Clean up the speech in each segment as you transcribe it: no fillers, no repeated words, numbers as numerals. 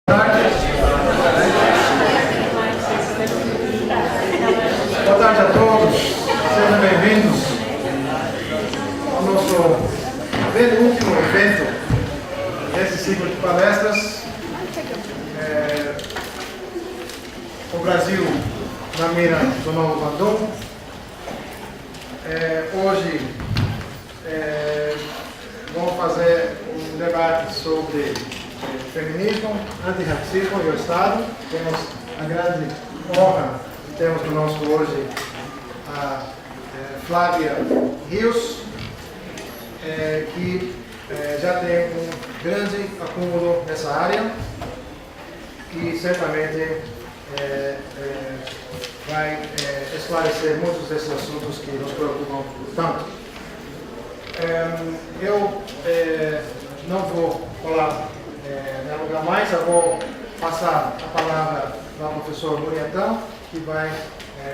Boa tarde a todos, sejam bem-vindos ao nosso último evento desse ciclo de palestras. O Brasil na mira do Novo Bandung. Hoje vamos fazer um debate sobre feminismo, antirracismo e o Estado. Temos a grande honra de termos conosco hoje a Flávia Rios, que já tem um grande acúmulo nessa área e certamente vai esclarecer muitos desses assuntos que nos preocupam tanto. Eu não vou falar lugar mais, eu vou passar a palavra para o professor Muriatão, que vai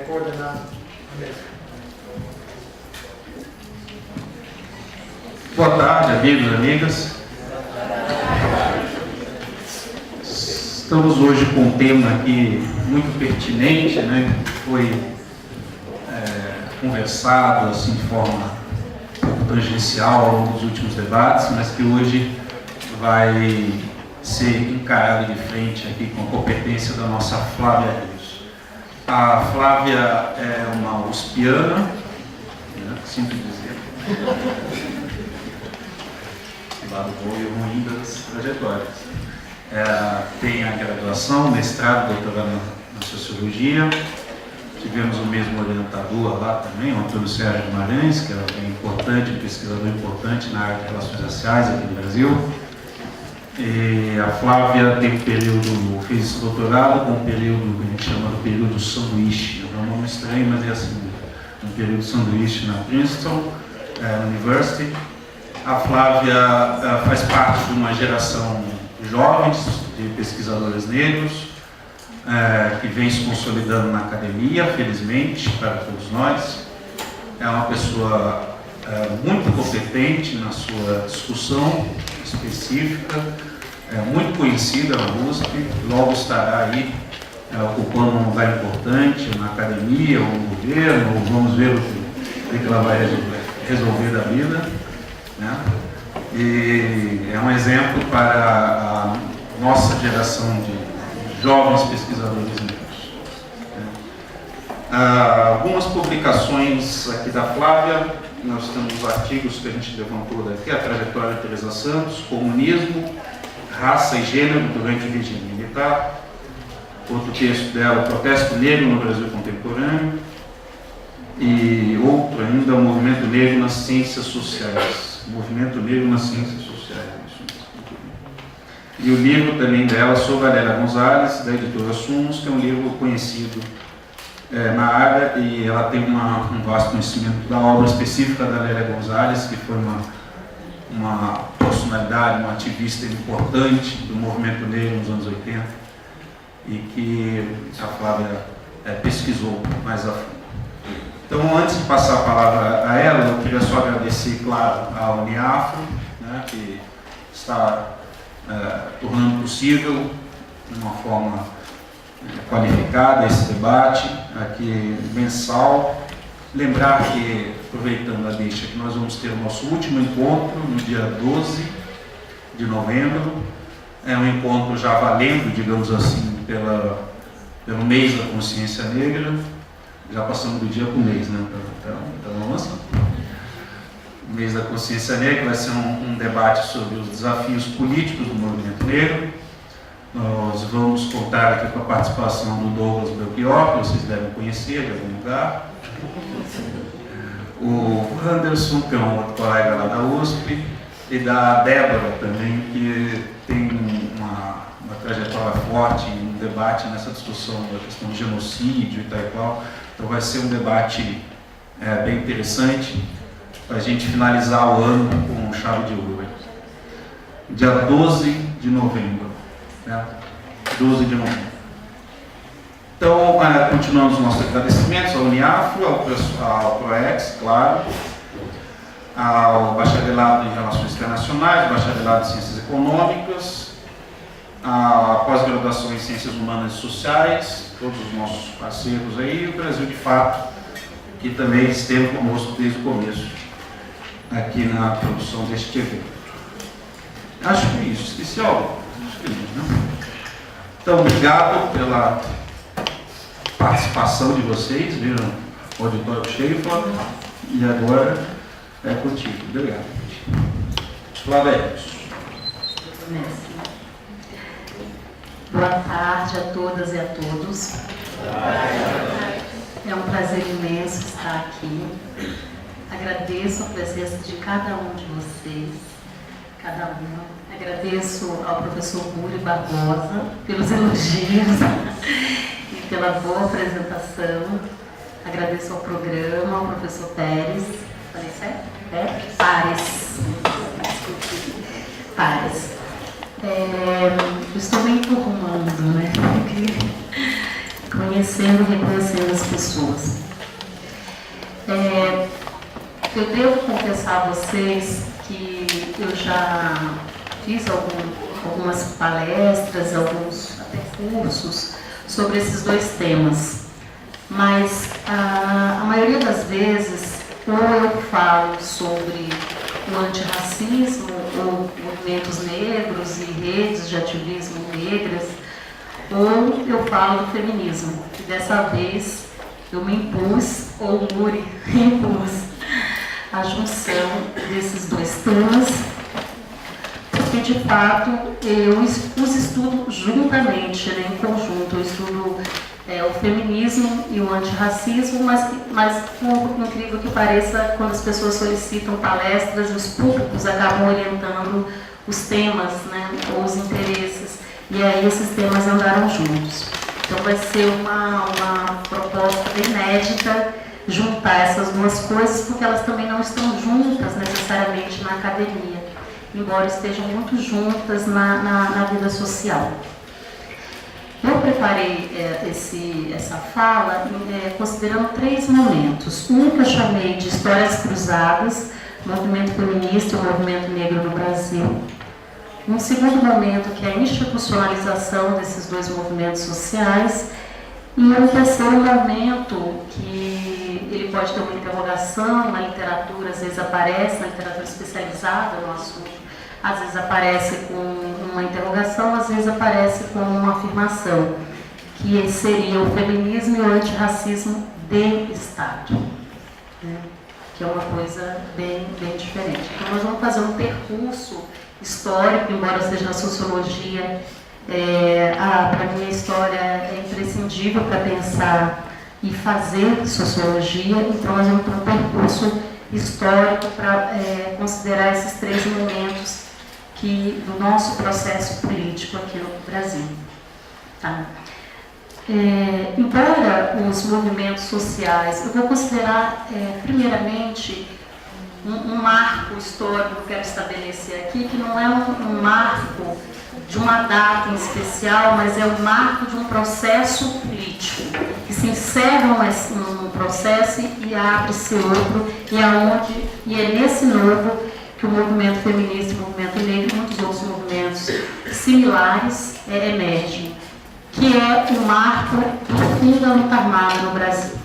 coordenar a mesa. Boa tarde, amigos e amigas. Estamos hoje com um tema aqui muito pertinente, né? Foi conversado assim, de forma tangencial ao longo dos últimos debates, mas que hoje vai ser encarado de frente aqui com a competência da nossa Flávia Rios. A Flávia é uma uspiana, né? Sinto dizer, lado bom e ruim das trajetórias. Tem a graduação, mestrado, doutorado na Sociologia. Tivemos o mesmo orientador lá também, o Antônio Sérgio Guimarães, que é importante, um pesquisador importante na área de relações raciais aqui no Brasil. E a Flávia tem fez esse doutorado com um período que a gente chama de período sanduíche. É um nome estranho, mas é assim, um período sanduíche na Princeton University. A Flávia faz parte de uma geração jovem de pesquisadores negros, que vem se consolidando na academia, felizmente, para todos nós. É uma pessoa muito competente na sua discussão específica, muito conhecida na USP, logo estará aí ocupando um lugar importante na academia ou no governo, ou vamos ver o que ela vai resolver da vida, né? E é um exemplo para a nossa geração de jovens pesquisadores negros. Algumas publicações aqui da Flávia, nós temos artigos que a gente levantou daqui, a trajetória de Teresa Santos, comunismo, raça e gênero durante o regime militar. Outro texto dela, protesto negro no Brasil contemporâneo. E outro ainda, o movimento negro nas ciências sociais. Movimento negro nas ciências sociais. E o livro também dela, sobre Valéria Gonzalez, da editora Sumos, que é um livro conhecido na área, e ela tem um vasto conhecimento da obra específica da Valéria Gonzalez, que foi uma personalidade, uma ativista importante do movimento negro nos anos 80, e que a Flávia pesquisou mais a fundo. Então, antes de passar a palavra a ela, eu queria só agradecer, claro, à Uniafro, né, que está tornando possível, de uma forma qualificada, esse debate aqui mensal. Lembrar que, aproveitando a deixa, que nós vamos ter o nosso último encontro no dia 12 de novembro. É um encontro já valendo, digamos assim, pelo mês da consciência negra. Já passamos do dia para o mês, né? Então vamos lá. O mês da consciência negra vai ser um debate sobre os desafios políticos do movimento negro. Nós vamos contar aqui com a participação do Douglas Belchior, que vocês devem conhecer de algum lugar. O Anderson, que é um outro colega lá da USP, e da Débora também, que tem uma trajetória forte em um debate nessa discussão da questão do genocídio e tal e qual. Então vai ser um debate bem interessante para a gente finalizar o ano com chave de ouro. Dia 12 de novembro. Né? 12 de novembro. Então, continuamos os nossos agradecimentos ao Uniafro, ao ProEx, claro, ao Bacharelado em Relações Internacionais, Bacharelado em Ciências Econômicas, a pós-graduação em Ciências Humanas e Sociais, todos os nossos parceiros aí, e o Brasil de Fato, que também esteve conosco desde o começo, aqui na produção deste evento. Acho que é isso. Esqueci algo? Acho que não. Então, obrigado pela participação de vocês, viram o auditório cheio, e agora é contigo. Obrigado. Flávia. Boa tarde a todas e a todos. É um prazer imenso estar aqui. Agradeço a presença de cada um de vocês, cada uma. Agradeço ao professor Muri Barbosa pelos elogios e pela boa apresentação. Agradeço ao programa, ao professor Pérez. Falei certo? Pares. Estou me enturmando, né? Conhecendo e reconhecendo as pessoas. Eu devo confessar a vocês que eu já fiz algumas palestras, alguns até cursos sobre esses dois temas, mas a maioria das vezes ou eu falo sobre o antirracismo ou movimentos negros e redes de ativismo negras, ou eu falo do feminismo. E dessa vez eu me impus, ou o Muri impus, a junção desses dois temas, porque de fato eu os estudo juntamente, né, em conjunto. Eu estudo o feminismo e o antirracismo, mas por incrível que pareça, quando as pessoas solicitam palestras, os públicos acabam orientando os temas, né, ou os interesses, e aí esses temas andaram juntos. Então vai ser uma proposta inédita juntar essas duas coisas, porque elas também não estão juntas necessariamente na academia, embora estejam muito juntas na vida social. Eu preparei essa fala considerando 3 momentos. Um que eu chamei de histórias cruzadas, movimento feminista e o movimento negro no Brasil. Um segundo momento que é a institucionalização desses dois movimentos sociais. E um terceiro momento que ele pode ter uma interrogação na literatura, às vezes aparece na literatura especializada no assunto, às vezes aparece com uma interrogação, às vezes aparece com uma afirmação, que seria o feminismo e o antirracismo de Estado, né? Que é uma coisa bem diferente. Então nós vamos fazer um percurso histórico, embora seja na sociologia. Para mim a história é imprescindível para pensar e fazer sociologia, então nós vamos ter um percurso histórico para considerar esses 3 momentos do nosso processo político aqui no Brasil. Tá? Embora os movimentos sociais, eu vou considerar primeiramente um marco histórico que eu quero estabelecer aqui, que não é um marco de uma data em especial, mas é o marco de um processo político, que se encerra um processo e abre-se outro, e é nesse novo que o movimento feminista, o movimento negro e muitos outros movimentos similares emergem, que é o marco do fim da luta armada no Brasil.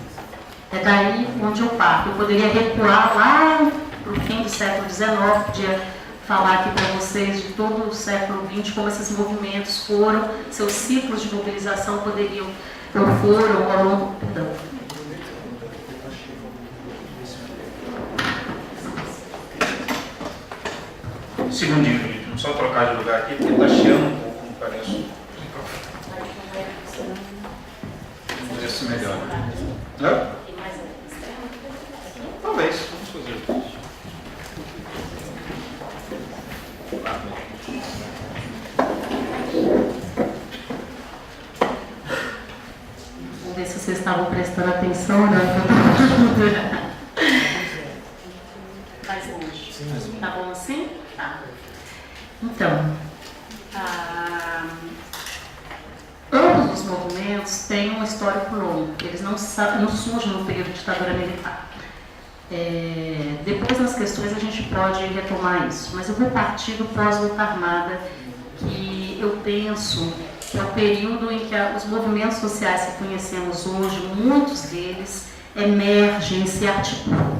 É daí onde eu parto. Eu poderia recuar lá para o fim do século XIX, podia falar aqui para vocês de todo o século XX, como esses movimentos foram, seus ciclos de mobilização foram ao longo... Perdão. Segundinho, Felipe, vamos só trocar de lugar aqui, porque está chiando um pouco, não parece. Vamos ver se melhora. Hã? Talvez, vamos fazer. Vamos ver se vocês estavam prestando atenção, né? Mais longe. Tá bom assim? Tá. Então, ambos os movimentos têm um histórico longo. Eles não surgem no período de ditadura militar. Depois, nas questões, a gente pode retomar isso. Mas eu vou partir do pós-luta armada, que que eu penso que é o período em que os movimentos sociais que conhecemos hoje, muitos deles emergem e se articulam.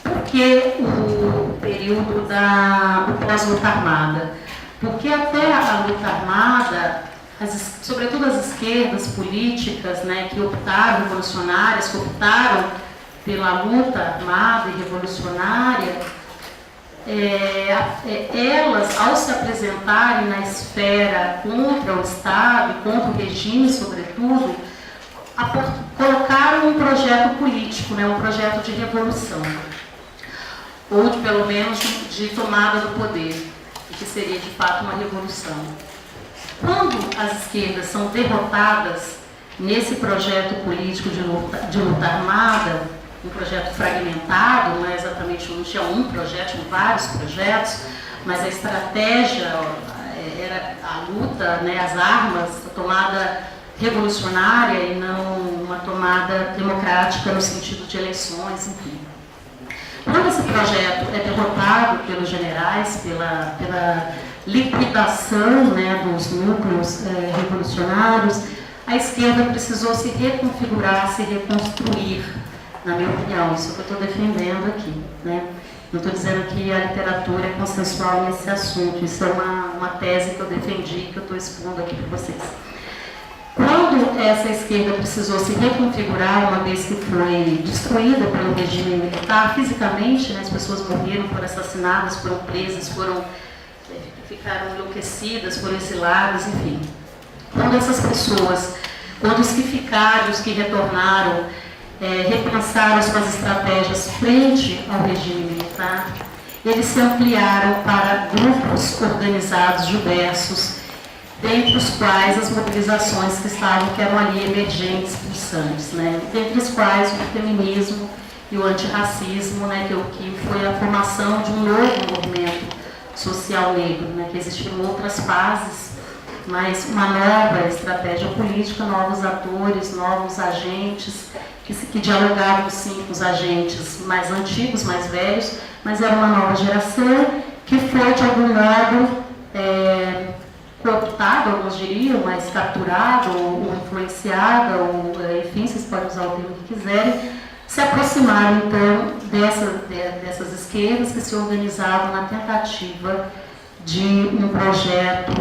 Por que o período do pós-luta armada? Porque até a luta armada, sobretudo as esquerdas políticas, né, que optaram, revolucionárias, que optaram pela luta armada e revolucionária, elas, ao se apresentarem na esfera contra o Estado e contra o regime, sobretudo, colocaram um projeto político, né, um projeto de revolução, ou pelo menos de tomada do poder, que seria de fato uma revolução. Quando as esquerdas são derrotadas nesse projeto político de luta armada, um projeto fragmentado, não é exatamente não tinha um projeto, tinham vários projetos, mas a estratégia era a luta, né, as armas, a tomada revolucionária e não uma tomada democrática no sentido de eleições, enfim. Quando esse projeto é derrotado pelos generais, pela liquidação, né, dos núcleos revolucionários, a esquerda precisou se reconfigurar, se reconstruir, na minha opinião, isso que eu estou defendendo aqui, né? Não estou dizendo que a literatura é consensual nesse assunto, isso é uma tese que eu defendi, que eu estou expondo aqui para vocês. Quando essa esquerda precisou se reconfigurar, uma vez que foi destruída pelo regime militar, fisicamente, né, as pessoas morreram, foram assassinadas, foram presas, ficaram enlouquecidas, foram exiladas, enfim. Quando essas pessoas, quando os que ficaram, os que retornaram, repensaram suas estratégias frente ao regime militar, eles se ampliaram para grupos organizados diversos, dentre os quais as mobilizações que eram ali emergentes, pulsantes, né? Dentre os quais o feminismo e o antirracismo, né? que foi a formação de um novo movimento social negro, né? Que existiram outras fases, mas uma nova estratégia política, novos atores, novos agentes, que dialogavam sim com os agentes mais antigos, mais velhos, mas era uma nova geração que foi, de algum modo, cooptado, alguns diriam, mas capturado, ou influenciado, ou, enfim, vocês podem usar o termo que quiserem, se aproximaram, então, dessas esquerdas que se organizavam na tentativa de um projeto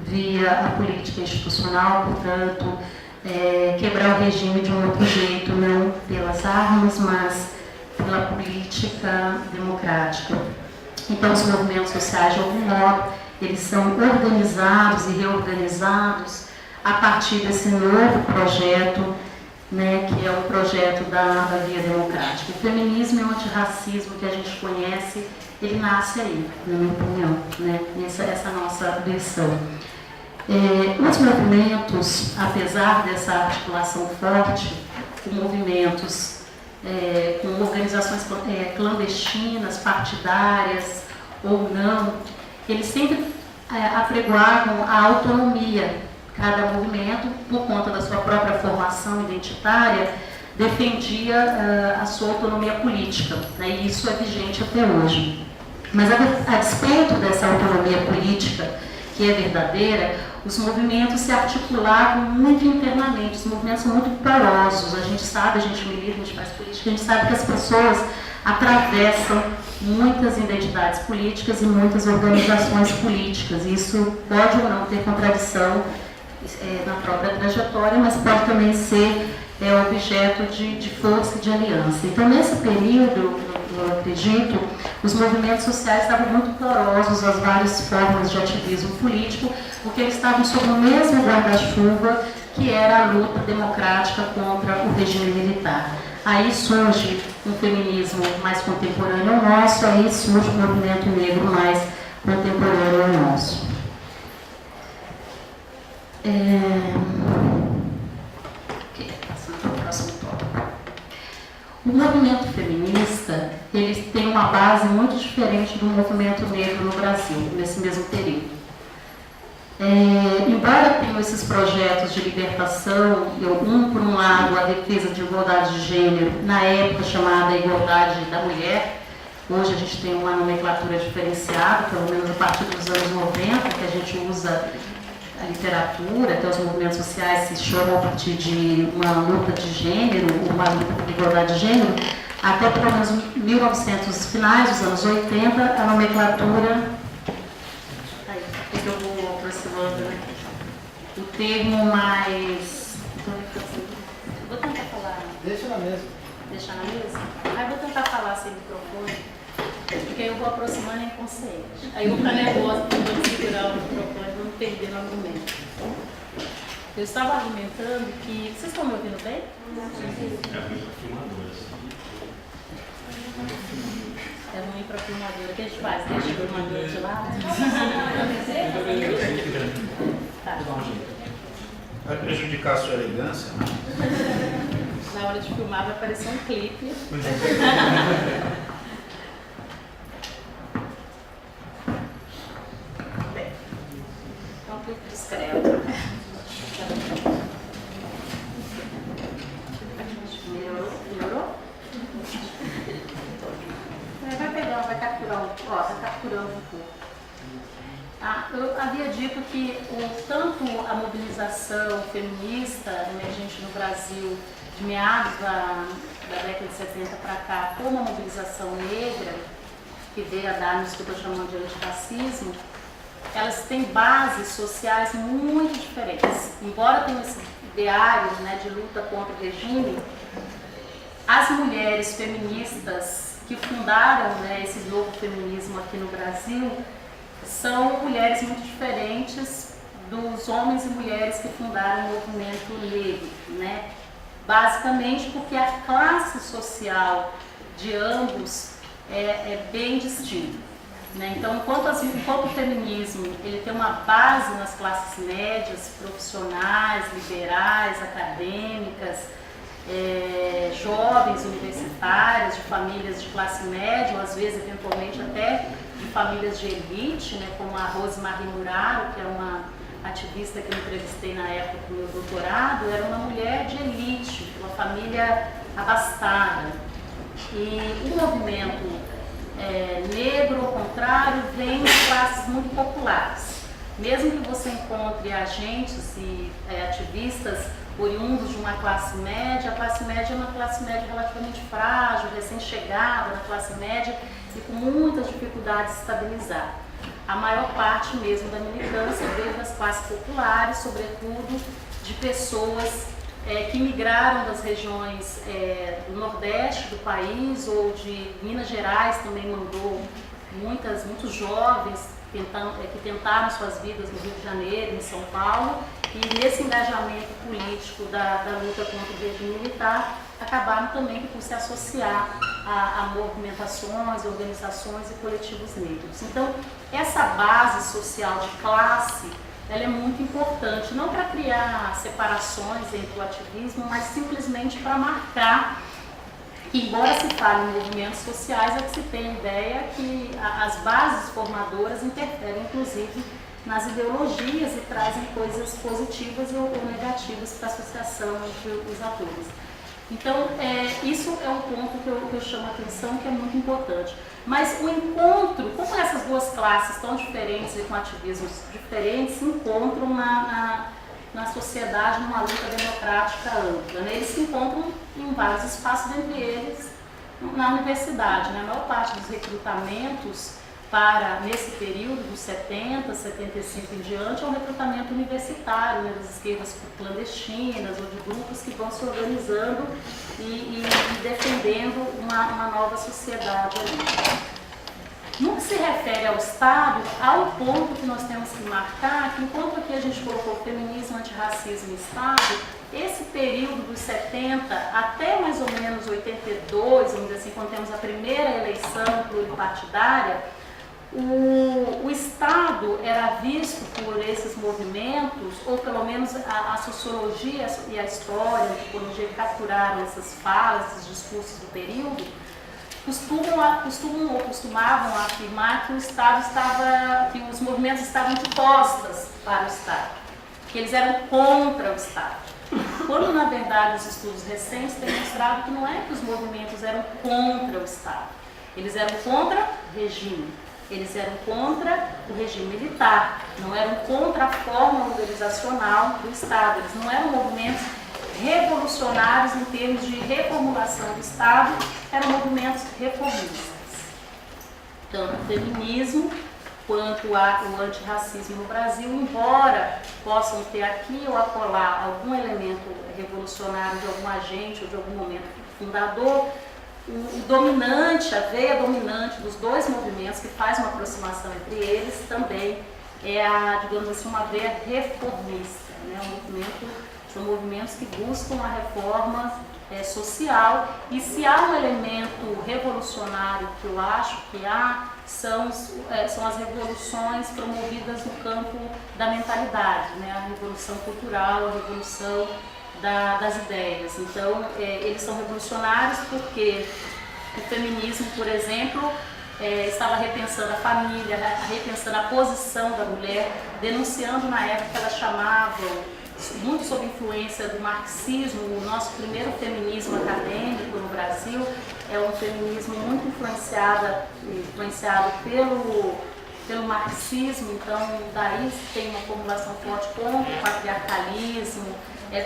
via a política institucional, portanto, quebrar o regime de um outro jeito, não pelas armas, mas pela política democrática. Então, os movimentos sociais, de algum modo, eles são organizados e reorganizados a partir desse novo projeto, né, que é o projeto da via democrática. O feminismo e o antirracismo que a gente conhece, ele nasce aí, na minha opinião, né, essa nossa versão. Os movimentos, apesar dessa articulação forte, com movimentos, com organizações clandestinas, partidárias ou não, eles sempre apregoavam a autonomia. Cada movimento, por conta da sua própria formação identitária, defendia a sua autonomia política, né, e isso é vigente até hoje. Mas a despeito dessa autonomia política, que é verdadeira, os movimentos se articulavam muito internamente, os movimentos são muito porosos, a gente sabe, a gente milita, a gente faz política, a gente sabe que as pessoas atravessam muitas identidades políticas e muitas organizações políticas, e isso pode ou não ter contradição na própria trajetória, mas pode também ser objeto de força e de aliança. Então, nesse período, eu acredito, os movimentos sociais estavam muito porosos às várias formas de ativismo político, porque eles estavam sob o mesmo guarda-chuva que era a luta democrática contra o regime militar. Aí surge um feminismo mais contemporâneo ao nosso, aí surge um movimento negro mais contemporâneo ao nosso. Passando para o próximo tópico. O movimento feminista, ele tem uma base muito diferente do movimento negro no Brasil, nesse mesmo período. Embora tenham esses projetos de libertação, por um lado, a defesa de igualdade de gênero, na época chamada igualdade da mulher, hoje a gente tem uma nomenclatura diferenciada, pelo menos a partir dos anos 90, que a gente usa a literatura, até os movimentos sociais se chamam a partir de uma luta de gênero, uma luta por igualdade de gênero, até pelo menos 1900, finais dos anos 80, a nomenclatura, aí, eu vou aproximando, né? O termo mais, vou tentar falar. Deixa na mesa. Deixar na mesa? Aí vou tentar falar sem microfone, porque aí eu vou aproximando inconsciente. Aí eu vou ficar nervosa porque eu vou segurar o microfone, vou me perder no argumento. Eu estava argumentando que... Vocês estão me ouvindo bem? É ruim para a filmadora. O que a gente faz? Deixa a filmadora de lado? Tá. Vai prejudicar a sua elegância? Na hora de filmar vai aparecer um clipe. Bem, é um clipe discreto. Melhorou? Vai pegar, vai capturar um pouco. Ó, tá capturando um pouco. Eu havia dito que tanto a mobilização feminista emergente no Brasil de meados da década de 70 para cá, como a mobilização negra, que veio a dar nisso que eu estou chamando de antifascismo, elas têm bases sociais muito diferentes. Embora tenham esse ideário, né, de luta contra o regime, as mulheres feministas que fundaram, né, esse novo feminismo aqui no Brasil são mulheres muito diferentes dos homens e mulheres que fundaram o movimento negro, né? Basicamente porque a classe social de ambos é bem distinta, né? Então, enquanto o feminismo ele tem uma base nas classes médias, profissionais, liberais, acadêmicas, jovens universitárias, de famílias de classe média, ou às vezes, eventualmente, até de famílias de elite, né, como a Rosemarie Muraro, que é uma ativista que eu entrevistei na época do meu doutorado, era uma mulher de elite, uma família abastada. E o movimento negro, ao contrário, vem de classes muito populares. Mesmo que você encontre agentes e ativistas oriundos de uma classe média, a classe média é uma classe média relativamente frágil, recém-chegada na classe média e com muitas dificuldades de estabilizar. A maior parte mesmo da militância veio das classes populares, sobretudo de pessoas que migraram das regiões do Nordeste do país ou de Minas Gerais, também mandou muitos jovens que tentaram suas vidas no Rio de Janeiro, em São Paulo, e nesse engajamento político da luta contra o regime militar, acabaram também por se associar a movimentações, organizações e coletivos negros. Então, essa base social de classe, ela é muito importante, não para criar separações entre o ativismo, mas simplesmente para marcar que, embora se fale em movimentos sociais, é que se tem a ideia que as bases formadoras interferem, inclusive, nas ideologias e trazem coisas positivas ou negativas para a associação entre os atores. Então, isso é um ponto que eu chamo a atenção, que é muito importante. Mas o encontro, como essas duas classes tão diferentes e com ativismos diferentes, se encontram na sociedade, numa luta democrática ampla, né? Eles se encontram em vários espaços, dentre eles na universidade, né? A maior parte dos recrutamentos nesse período dos 70, 75 em diante, é um recrutamento universitário, né, das esquerdas clandestinas ou de grupos que vão se organizando e defendendo uma nova sociedade ali. No que se refere ao Estado, há um ponto que nós temos que marcar, que enquanto aqui a gente colocou feminismo, antirracismo e Estado, esse período dos 70 até mais ou menos 82, vamos dizer assim, quando temos a primeira eleição pluripartidária, o Estado era visto por esses movimentos, ou pelo menos a sociologia e a história, a antropologia capturaram essas falas, esses discursos do período, costumavam afirmar que o Estado que os movimentos estavam de costas para o Estado, que eles eram contra o Estado. Quando, na verdade, os estudos recentes têm mostrado que não é que os movimentos eram contra o Estado, eles eram contra o regime. Eles eram contra o regime militar, não eram contra a forma organizacional do Estado. Eles não eram movimentos revolucionários em termos de reformulação do Estado, eram movimentos reformistas. Tanto o feminismo quanto o antirracismo no Brasil, embora possam ter aqui ou acolá algum elemento revolucionário de algum agente ou de algum momento fundador, o dominante, a veia dominante dos dois movimentos, que faz uma aproximação entre eles, também é digamos assim, uma veia reformista, né? São movimentos que buscam a reforma social, e se há um elemento revolucionário que eu acho que há, são as revoluções promovidas no campo da mentalidade, né? A revolução cultural, a revolução das ideias. Então, eles são revolucionários porque o feminismo, por exemplo, estava repensando a família, repensando a posição da mulher, denunciando na época que elas chamavam, muito sob influência do marxismo. O nosso primeiro feminismo acadêmico no Brasil é um feminismo muito influenciado pelo marxismo. Então, daí tem uma formulação forte contra o patriarcalismo,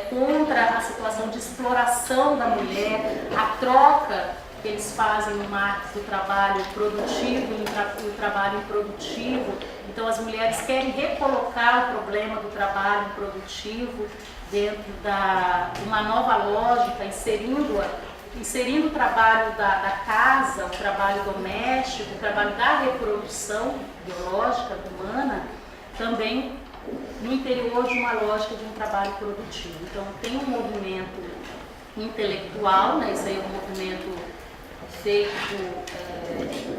contra a situação de exploração da mulher, a troca que eles fazem no Marx do trabalho produtivo e o trabalho improdutivo. Então, as mulheres querem recolocar o problema do trabalho improdutivo dentro de uma nova lógica, inserindo o trabalho da casa, o trabalho doméstico, o trabalho da reprodução biológica humana, também no interior de uma lógica de um trabalho produtivo. Então, tem um movimento intelectual, né? Isso aí é um movimento feito,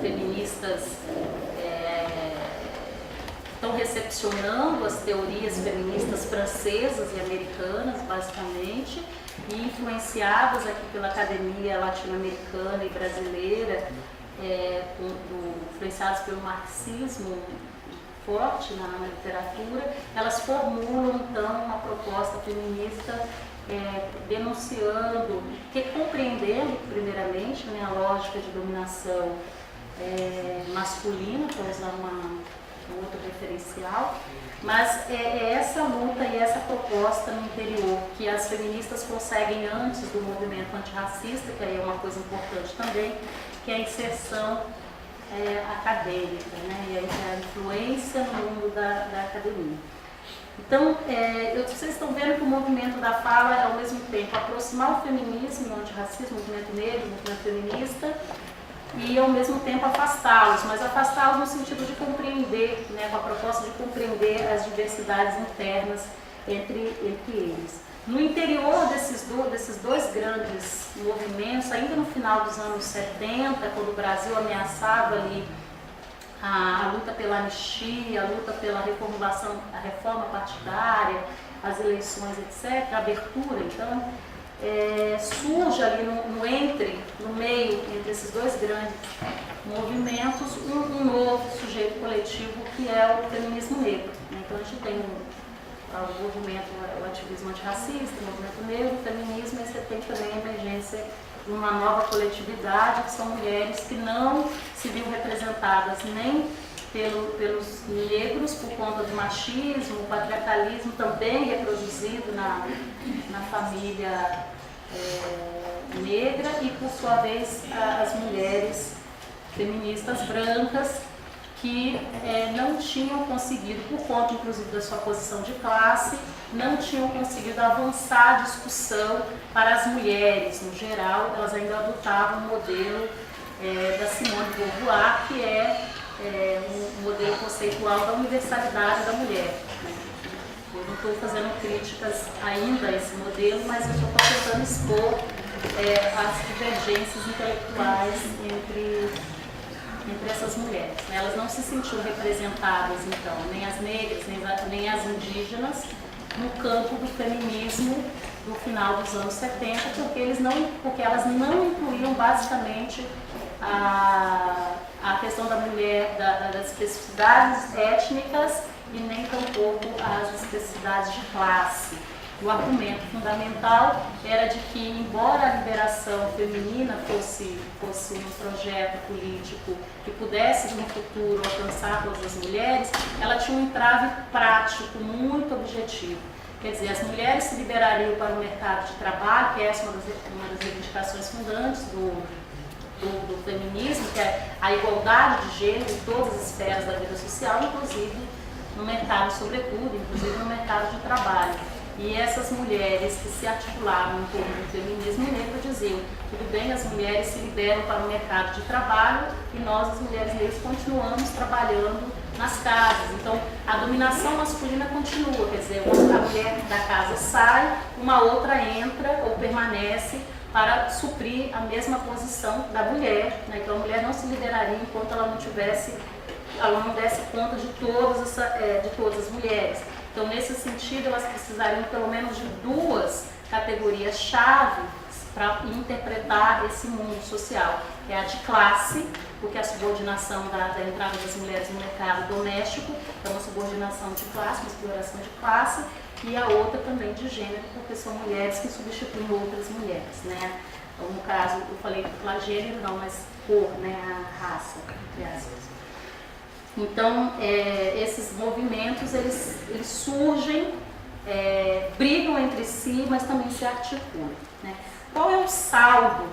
feministas estão recepcionando as teorias feministas francesas e americanas, basicamente, e influenciadas aqui pela academia latino-americana e brasileira, influenciadas pelo marxismo forte na literatura. Elas formulam, então, uma proposta feminista denunciando, compreendendo, primeiramente, né, a lógica de dominação masculina, para usar um outro referencial, mas é essa luta e essa proposta no interior que as feministas conseguem antes do movimento antirracista, que aí é uma coisa importante também, que é a inserção acadêmica, né, e a influência no mundo da academia. Então, vocês estão vendo que o movimento da fala é, ao mesmo tempo, aproximar o feminismo, o antirracismo, o movimento negro, o movimento feminista, e, ao mesmo tempo, afastá-los, mas afastá-los no sentido de compreender, né, com a proposta de compreender as diversidades internas entre eles. No interior desses dois grandes movimentos, ainda no final dos anos 70, quando o Brasil ameaçava ali a luta pela anistia, a luta pela reformulação, a reforma partidária, as eleições, etc., a abertura, então, surge ali no meio entre esses dois grandes movimentos, um novo sujeito coletivo que é o feminismo negro. Então, a gente tem o movimento, o ativismo antirracista, o movimento negro, o feminismo, e você tem também a emergência de uma nova coletividade, que são mulheres que não se viam representadas nem pelos negros por conta do machismo, o patriarcalismo também reproduzido na família negra, e por sua vez as mulheres feministas brancas que não tinham conseguido, por conta inclusive da sua posição de classe, não tinham conseguido avançar a discussão para as mulheres no geral. Elas ainda adotavam o modelo da Simone de Beauvoir, que é um modelo conceitual da universalidade da mulher. Eu não estou fazendo críticas ainda a esse modelo, mas eu estou tentando expor as divergências intelectuais entre essas mulheres. Elas não se sentiam representadas, então, nem as negras, nem as indígenas, no campo do feminismo do final dos anos 70, porque elas não incluíam basicamente a questão da mulher, das especificidades étnicas, e nem tampouco as especificidades de classe. o argumento fundamental era de que, embora a liberação feminina fosse um projeto político que pudesse, no futuro, alcançar todas as mulheres, ela tinha um entrave prático muito objetivo. Quer dizer, as mulheres se liberariam para o mercado de trabalho, que essa é uma das reivindicações fundantes do feminismo, que é a igualdade de gênero em todas as esferas da vida social, inclusive no mercado, sobretudo, inclusive no mercado de trabalho. E essas mulheres que se articulavam em torno do feminismo negro diziam: tudo bem, as mulheres se liberam para o mercado de trabalho e nós, as mulheres negras, continuamos trabalhando nas casas. Então, a dominação masculina continua, quer dizer, a mulher da casa sai, uma outra entra ou permanece para suprir a mesma posição da mulher, né? Então, a mulher não se liberaria enquanto ela não desse conta de todas as mulheres. Então, nesse sentido, elas precisariam pelo menos de duas categorias-chave para interpretar esse mundo social. É a de classe, porque a subordinação da entrada das mulheres no mercado doméstico é uma subordinação de classe, uma exploração de classe, e a outra também de gênero, porque são mulheres que substituem outras mulheres, né? Então, no caso, eu falei gênero não, mas cor, né? A raça, entre aspas. Então, esses movimentos, eles surgem, brigam entre si, mas também se articulam, né? Qual é o saldo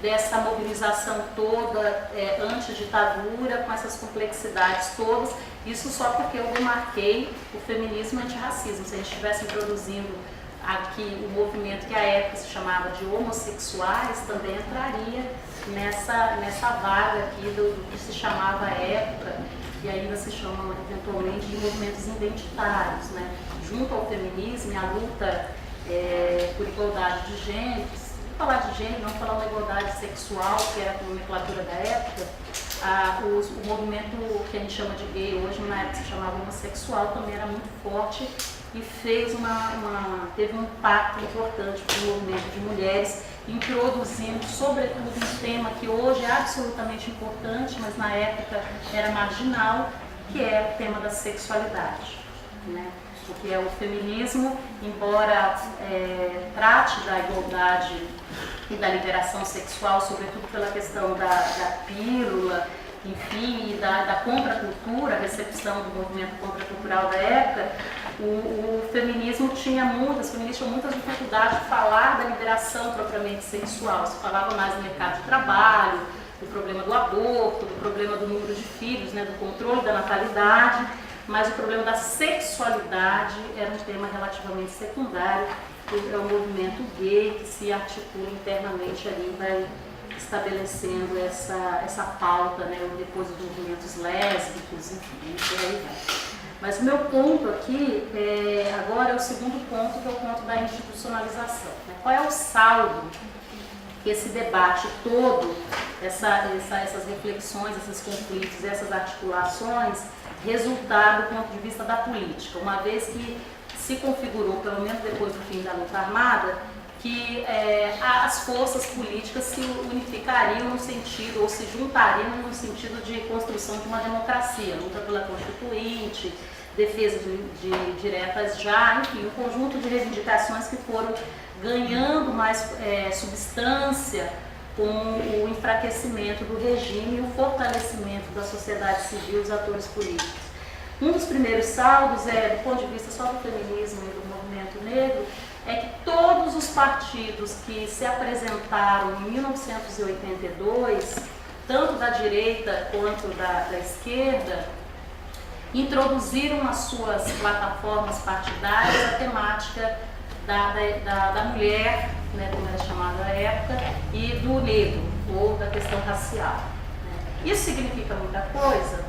dessa mobilização toda anti-ditadura, com essas complexidades todas? Isso só porque eu demarquei o feminismo antirracismo. Se a gente estivesse introduzindo aqui o movimento que à época se chamava de homossexuais, também entraria nessa vaga aqui do que se chamava à época, e ainda se chamam eventualmente de movimentos identitários, né? Junto ao feminismo e à luta por igualdade de gêneros. Falar de gênero, não falar uma igualdade sexual, que era a nomenclatura da época, o movimento que a gente chama de gay hoje, na época se chamava homossexual, também era muito forte e teve um impacto importante para o movimento de mulheres, introduzindo, sobretudo, um tema que hoje é absolutamente importante, mas na época era marginal, que é o tema da sexualidade, né? Porque o feminismo, embora trate da igualdade e da liberação sexual, sobretudo pela questão da pílula, enfim, e da contracultura, a recepção do movimento contracultural da época, o feminismo as feministas tinham muitas dificuldades de falar da liberação propriamente sexual. Se falava mais do mercado de trabalho, do problema do aborto, do problema do número de filhos, né, do controle da natalidade, mas o problema da sexualidade era um tema relativamente secundário. É o movimento gay que se articula internamente ali, vai estabelecendo essa pauta, né, depois dos movimentos lésbicos, enfim, por aí vai. Mas o meu ponto aqui, agora é o segundo ponto, que é o ponto da institucionalização, né? Qual é o saldo que esse debate todo, essas reflexões, esses conflitos, essas articulações, resultaram do ponto de vista da política, uma vez que se configurou, pelo menos depois do fim da luta armada, que as forças políticas se unificariam no sentido, ou se juntariam no sentido de construção de uma democracia, luta pela Constituinte, defesa de diretas já, enfim, um conjunto de reivindicações que foram ganhando mais substância com o enfraquecimento do regime e o fortalecimento da sociedade civil e dos atores políticos. Um dos primeiros saldos, do ponto de vista só do feminismo e do movimento negro, é que todos os partidos que se apresentaram em 1982, tanto da direita quanto da esquerda, introduziram nas suas plataformas partidárias a temática da mulher, né, como era chamada à época, e do negro, ou da questão racial. Isso significa muita coisa?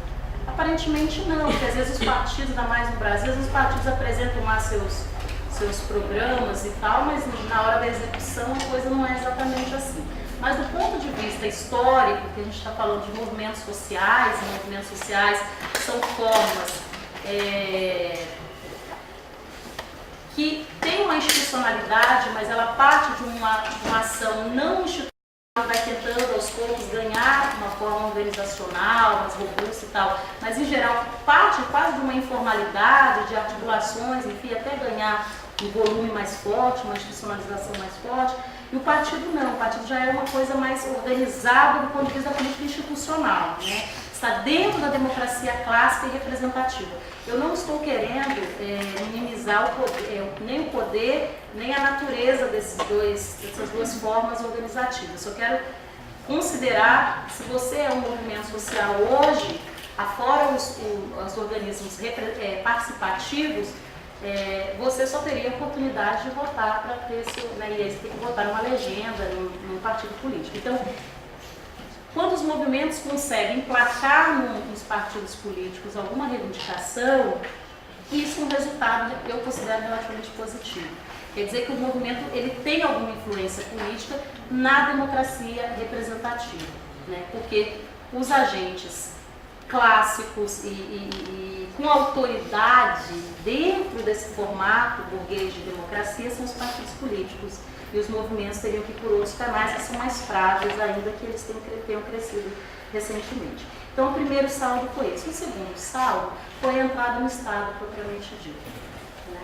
Aparentemente não, porque às vezes os partidos, ainda mais no Brasil, às vezes os partidos apresentam lá seus programas e tal, mas na hora da execução a coisa não é exatamente assim. Mas do ponto de vista histórico, que a gente está falando de movimentos sociais, e movimentos sociais são formas que têm uma institucionalidade, mas ela parte de uma ação não institucional, vai tentando aos poucos ganhar uma forma organizacional, mais robusta e tal, mas em geral parte quase de uma informalidade, de articulações, enfim, até ganhar um volume mais forte, uma institucionalização mais forte, e o partido não, o partido já é uma coisa mais organizada do ponto de vista da política institucional, né? Está dentro da democracia clássica e representativa. Eu não estou querendo minimizar nem o poder, nem a natureza dessas duas formas organizativas. Eu quero considerar, se você é um movimento social hoje, afora os organismos participativos, você só teria a oportunidade de votar para ter e aí você tem que votar numa legenda, num partido político. Então, quando os movimentos conseguem emplacar nos partidos políticos alguma reivindicação, isso é um resultado que eu considero relativamente positivo. Quer dizer que o movimento ele tem alguma influência política na democracia representativa, né? Porque os agentes clássicos e com autoridade dentro desse formato burguês de democracia são os partidos políticos. E os movimentos teriam que ir por outros canais que são mais frágeis ainda que eles tenham crescido recentemente. Então o primeiro saldo foi esse. O segundo saldo foi a entrada no Estado propriamente dito, né?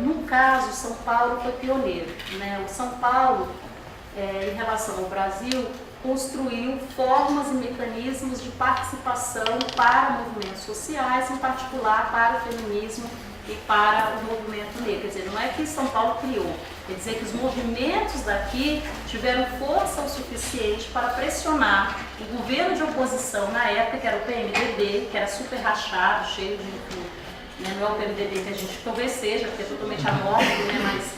No caso, São Paulo foi pioneiro, né? O São Paulo, em relação ao Brasil, construiu formas e mecanismos de participação para movimentos sociais, em particular para o feminismo e para o movimento negro. Quer dizer, não é que São Paulo criou, quer dizer que os movimentos daqui tiveram força o suficiente para pressionar o governo de oposição na época, que era o PMDB, que era super rachado, cheio de... Né, não é o PMDB que a gente talvez seja, porque é totalmente amórfico, né, mas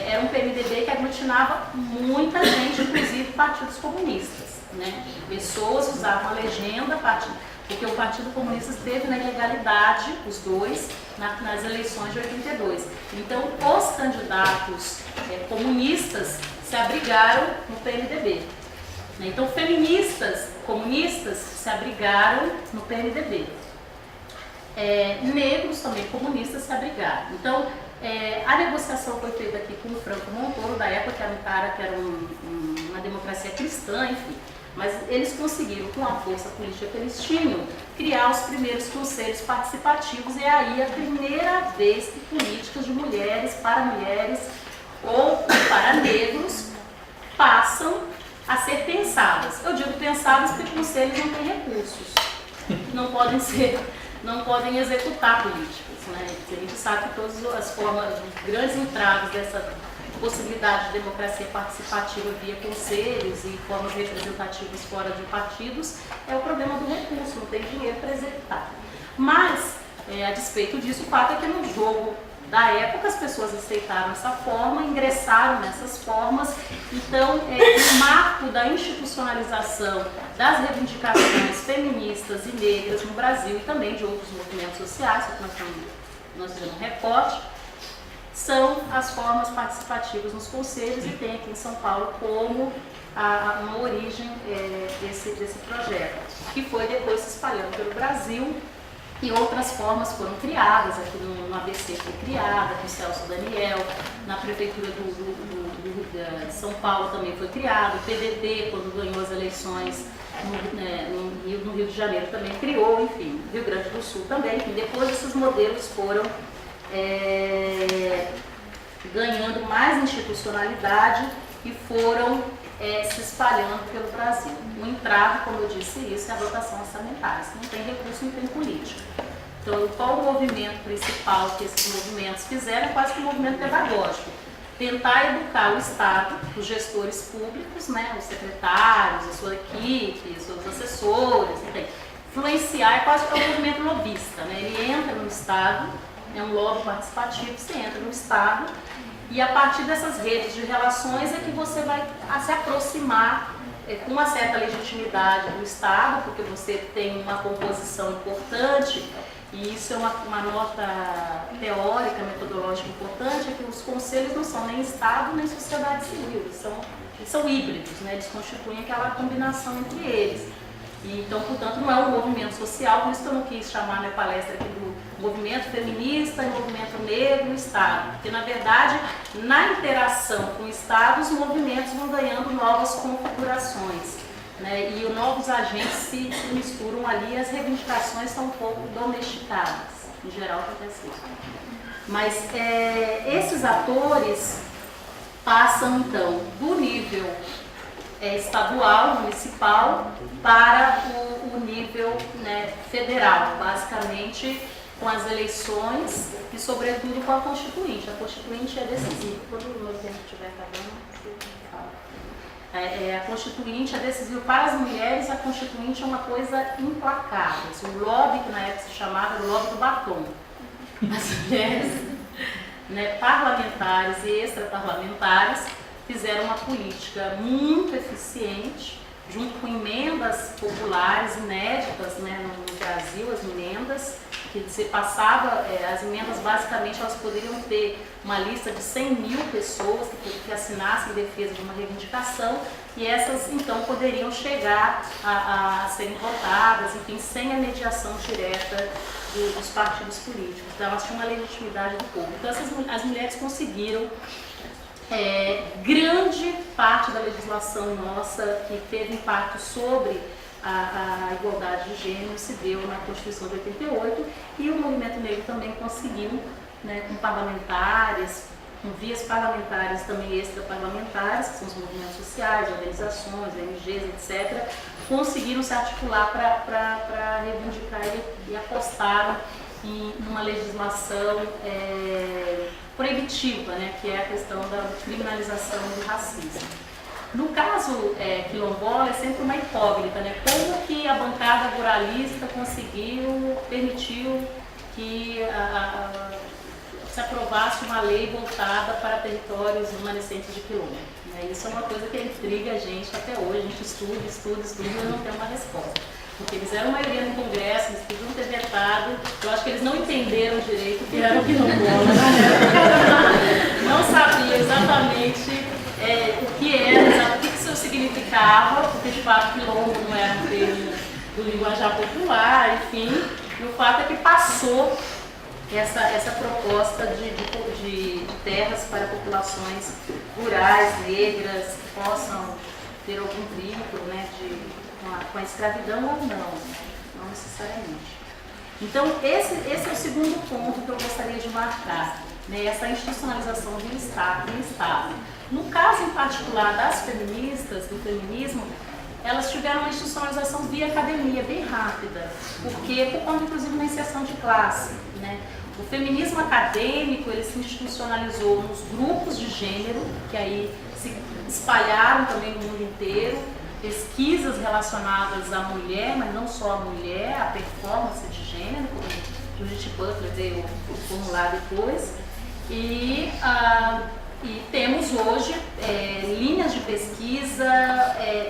era um PMDB que aglutinava muita gente, inclusive partidos comunistas. Né? Pessoas usavam a legenda, porque o Partido Comunista esteve na ilegalidade, os dois, nas eleições de 82. Então, os candidatos comunistas se abrigaram no PMDB. Né? Então, feministas comunistas se abrigaram no PMDB. Negros também comunistas se abrigaram. Então, a negociação foi feita aqui com o Franco Montoro, da época, que era um cara que era uma democracia cristã, enfim. Mas eles conseguiram, com a força política que eles tinham, criar os primeiros conselhos participativos, e aí a primeira vez que políticas de mulheres ou para negros passam a ser pensadas. Eu digo pensadas porque conselhos não têm recursos, não podem executar políticas. Né? A gente sabe que todas as formas, os grandes entraves dessa possibilidade de democracia participativa via conselhos e formas representativas fora de partidos é o problema do recurso, não tem dinheiro para executar. Mas, a despeito disso, o fato é que no jogo da época as pessoas aceitaram essa forma, ingressaram nessas formas, então o marco da institucionalização das reivindicações feministas e negras no Brasil e também de outros movimentos sociais, que nós fizemos um recorte, são as formas participativas nos conselhos, e tem aqui em São Paulo como uma origem desse projeto, que foi depois se espalhando pelo Brasil, e outras formas foram criadas, aqui no ABC foi criada, com o Celso Daniel, na prefeitura de São Paulo também foi criado, o PDT, quando ganhou as eleições no Rio de Janeiro também criou, enfim, Rio Grande do Sul também, enfim, depois esses modelos foram ganhando mais institucionalidade e foram se espalhando pelo Brasil. O entrave, como eu disse, isso é a votação orçamentária. Se não tem recurso, não tem política. Então, qual o movimento principal que esses movimentos fizeram? É quase que um movimento pedagógico. Tentar educar o Estado, os gestores públicos, né, os secretários, a sua equipe, os seus assessores, enfim, influenciar, é quase que um movimento lobista. Né? Ele entra no Estado, é um lobby participativo, você entra no Estado, e a partir dessas redes de relações é que você vai se aproximar com uma certa legitimidade do Estado, porque você tem uma composição importante, e isso é uma nota teórica, metodológica importante, é que os conselhos não são nem Estado nem sociedade civil, eles são híbridos, né? Eles constituem aquela combinação entre eles. E, então, portanto, não é um movimento social, por isso que eu não quis chamar minha palestra aqui do movimento feminista e movimento negro no Estado, porque, na verdade, na interação com o Estado, os movimentos vão ganhando novas configurações, né? E novos agentes se misturam ali, as reivindicações são um pouco domesticadas. Em geral acontece isso. Mas esses atores passam, então, do nível estadual, municipal, para o nível, né, federal, basicamente com as eleições e, sobretudo, com a Constituinte. A Constituinte é decisiva. Quando o meu tempo estiver acabando, você fala. A Constituinte é decisiva. Para as mulheres, a Constituinte é uma coisa implacável. O lobby, que na época se chamava, era o lobby do batom. As mulheres, né, parlamentares e extraparlamentares fizeram uma política muito eficiente, junto com emendas populares inéditas, né, no Brasil, as emendas, que se passava, as emendas basicamente elas poderiam ter uma lista de 100 mil pessoas que assinassem em defesa de uma reivindicação, e essas então poderiam chegar a serem votadas, enfim, sem a mediação direta dos partidos políticos. Então elas tinham uma legitimidade do povo. Então as mulheres conseguiram grande parte da legislação nossa que teve impacto sobre a igualdade de gênero se deu na Constituição de 88, e o movimento negro também conseguiu, né, com parlamentares, com vias parlamentares também extraparlamentares, que são os movimentos sociais, organizações, ONGs, etc., conseguiram se articular para reivindicar e apostaram em uma legislação proibitiva, né, que é a questão da criminalização do racismo. No caso quilombola, é sempre uma incógnita, né? Como que a bancada ruralista permitiu que se aprovasse uma lei voltada para territórios remanescentes de quilombo? Né? Isso é uma coisa que intriga a gente até hoje, a gente estuda e não tem uma resposta. Porque eles eram maioria no Congresso, eles podiam ter vetado, eu acho que eles não entenderam direito o que era o quilombola, não sabiam exatamente o que era, o que isso significava, porque de fato quilombo não era um termo do linguajar popular, enfim, e o fato é que passou essa proposta de terras para populações rurais, negras, que possam ter algum vínculo, né, com a escravidão ou não necessariamente. Então, esse é o segundo ponto que eu gostaria de marcar, né, essa institucionalização do Estado. No caso em particular das feministas, do feminismo, elas tiveram uma institucionalização via academia, bem rápida, porque por conta, inclusive, da inserção de classe, né? O feminismo acadêmico, ele se institucionalizou nos grupos de gênero, que aí se espalharam também no mundo inteiro, pesquisas relacionadas à mulher, mas não só à mulher, a performance de gênero, como Judith Butler veio formular depois, e temos hoje linhas de pesquisa,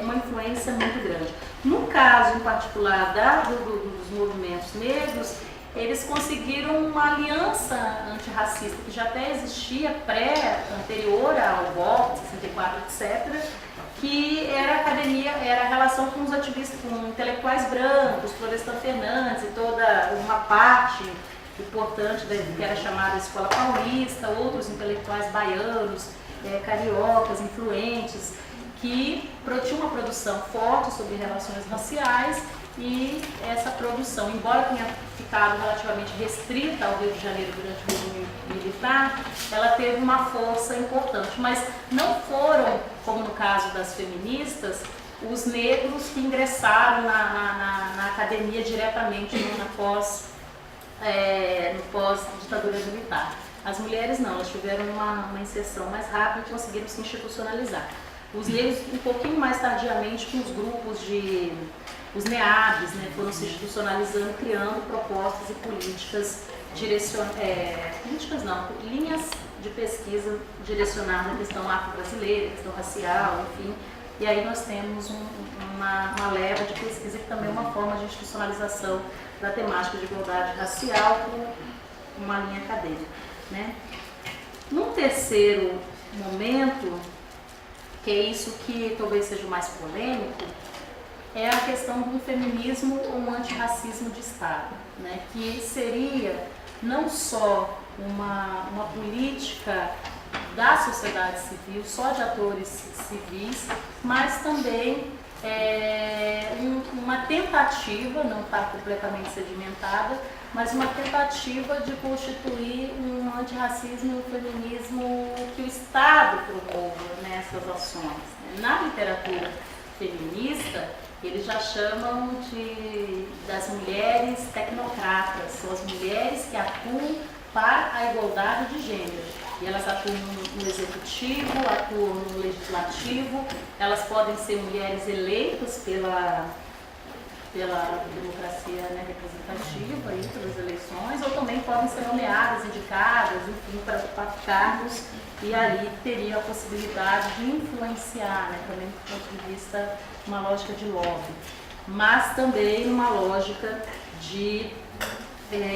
uma influência muito grande. No caso em particular dos movimentos negros, eles conseguiram uma aliança antirracista que já até existia anterior ao golpe, 64, etc., que era a academia, era a relação com os ativistas, com intelectuais brancos, Florestan Fernandes e toda uma parte importante que era chamada Escola Paulista, outros intelectuais baianos, cariocas, influentes, que tinham uma produção forte sobre relações raciais, e essa produção, embora tenha ficado relativamente restrita ao Rio de Janeiro durante o regime militar, ela teve uma força importante, mas não foram, como no caso das feministas, os negros que ingressaram na academia diretamente no pós-ditadura militar. As mulheres não, elas tiveram uma inserção mais rápida e conseguiram se institucionalizar. Os negros, um pouquinho mais tardiamente, com os grupos os NEABs, né, foram se institucionalizando, criando propostas e políticas linhas de pesquisa direcionadas à questão afro-brasileira, questão racial, enfim. E aí nós temos uma leva de pesquisa que também é uma forma de institucionalização da temática de igualdade racial com uma linha acadêmica, né? Num terceiro momento, que é isso que talvez seja o mais polêmico, é a questão do feminismo ou um antirracismo de Estado, né? Que seria não só uma política da sociedade civil, só de atores civis, mas também uma tentativa, não está completamente sedimentada, mas uma tentativa de constituir um antirracismo e um feminismo que o Estado promova nessas ações. Na literatura feminista, eles já chamam das mulheres tecnocratas, são as mulheres que atuam para a igualdade de gênero. E elas atuam no executivo, atuam no legislativo, elas podem ser mulheres eleitas pela democracia, né, representativa, aí, pelas eleições, ou também podem ser nomeadas, indicadas, enfim, para cargos, e ali teria a possibilidade de influenciar, né, também do ponto de vista, uma lógica de lobby, mas também uma lógica de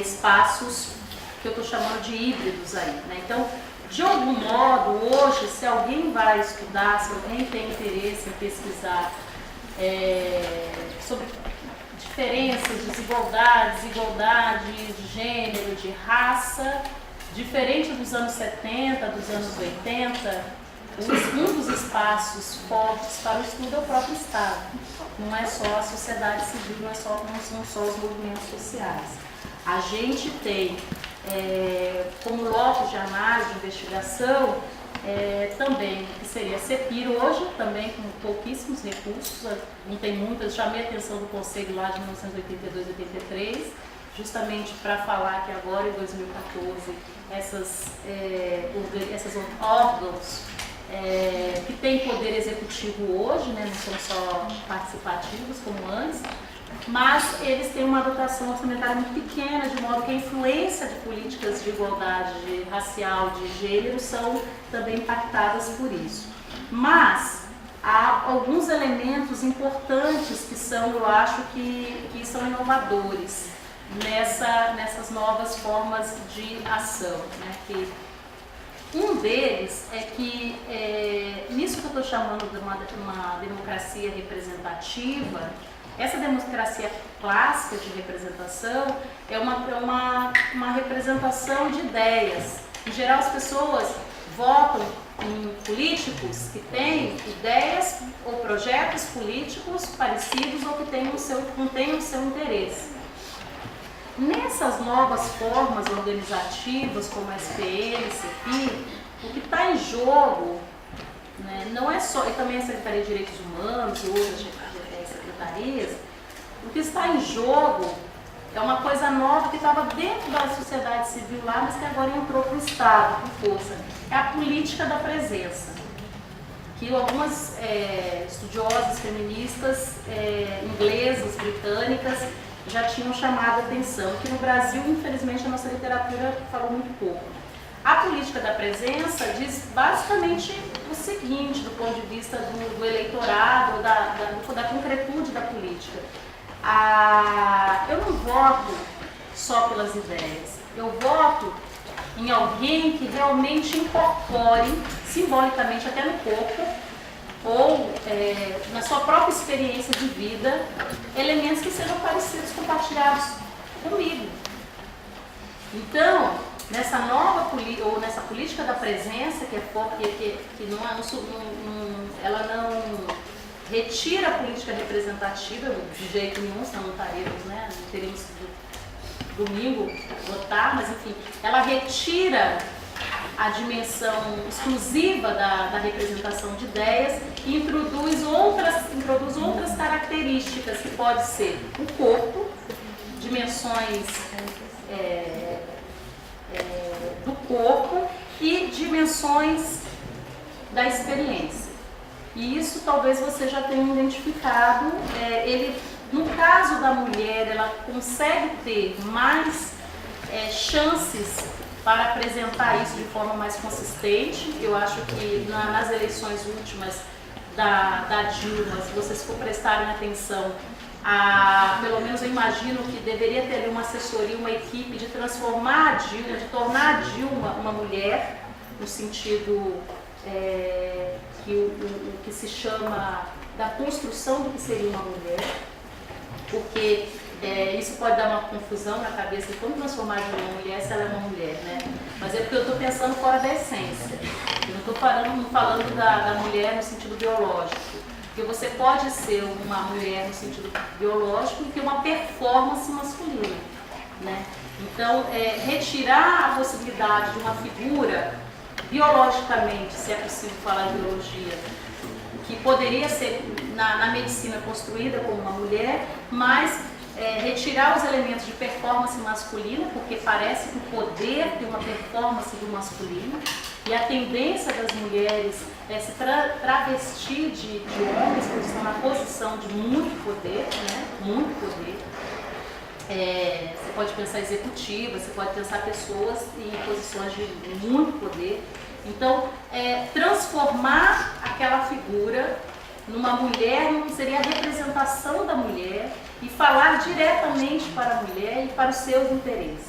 espaços que eu estou chamando de híbridos aí, né? Então, de algum modo, hoje, se alguém vai estudar, se alguém tem interesse em pesquisar sobre diferenças, desigualdades, igualdade de gênero, de raça, diferente dos anos 70, dos anos 80, um dos espaços fortes para o estudo é o próprio Estado. Não é só a sociedade civil, não são só os movimentos sociais. A gente tem como locus de análise, de investigação, também, que seria a CEPIR hoje, também com pouquíssimos recursos, não tem muitas, chamei a atenção do Conselho lá de 1982 e 83, justamente para falar que agora, em 2014, esses órgãos que têm poder executivo hoje, né, não são só participativos como antes, mas eles têm uma dotação orçamentária muito pequena, de modo que a influência de políticas de igualdade racial, de gênero, são também impactadas por isso. Mas há alguns elementos importantes que são, eu acho, que são inovadores nessas novas formas de ação, né? Que um deles é que, nisso que eu estou chamando de uma democracia representativa, essa democracia clássica de representação é uma representação de ideias. Em geral, as pessoas votam em políticos que têm ideias ou projetos políticos parecidos ou que têm o seu interesse. Nessas novas formas organizativas, como a SPM, CEPIR, o que está em jogo, né, não é só, e também a Secretaria de Direitos Humanos e outras secretarias, o que está em jogo é uma coisa nova que estava dentro da sociedade civil lá, mas que agora entrou para o Estado, com força. É a política da presença, que algumas estudiosas feministas inglesas, britânicas, já tinham chamado a atenção, que no Brasil, infelizmente, a nossa literatura falou muito pouco. A política da presença diz basicamente o seguinte, do ponto de vista do eleitorado, da concretude da política. Eu não voto só pelas ideias, eu voto em alguém que realmente incorpore, simbolicamente até no corpo, ou na sua própria experiência de vida, elementos que sejam parecidos, compartilhados comigo. Então, nessa nova nessa política da presença, que é forte, que ela não retira a política representativa de jeito nenhum, senão não estaríamos, né? Não teríamos domingo votar, mas enfim, ela retira a dimensão exclusiva da representação de ideias e introduz outras características, que pode ser o corpo, dimensões do corpo e dimensões da experiência. E isso talvez você já tenha identificado. No caso da mulher, ela consegue ter mais chances para apresentar isso de forma mais consistente. Eu acho que nas eleições últimas da Dilma, se vocês for prestarem atenção, pelo menos eu imagino que deveria ter ali uma assessoria, uma equipe de transformar a Dilma, de tornar a Dilma uma mulher, no sentido que se chama da construção do que seria uma mulher, porque isso pode dar uma confusão na cabeça de como transformar de uma mulher se ela é uma mulher, né? Mas é porque eu estou pensando fora da essência. Eu não estou falando da mulher no sentido biológico. Porque você pode ser uma mulher no sentido biológico e ter uma performance masculina, né? Então, retirar a possibilidade de uma figura, biologicamente, se é possível falar em biologia, que poderia ser na medicina construída como uma mulher, mas retirar os elementos de performance masculina, porque parece que o poder tem uma performance do masculino, e a tendência das mulheres é se travestir de homens que estão na posição de muito poder, né? Muito poder. Você pode pensar executiva, você pode pensar pessoas em posições de muito poder. Então, transformar aquela figura numa mulher não seria a representação da mulher e falar diretamente para a mulher e para os seus interesses.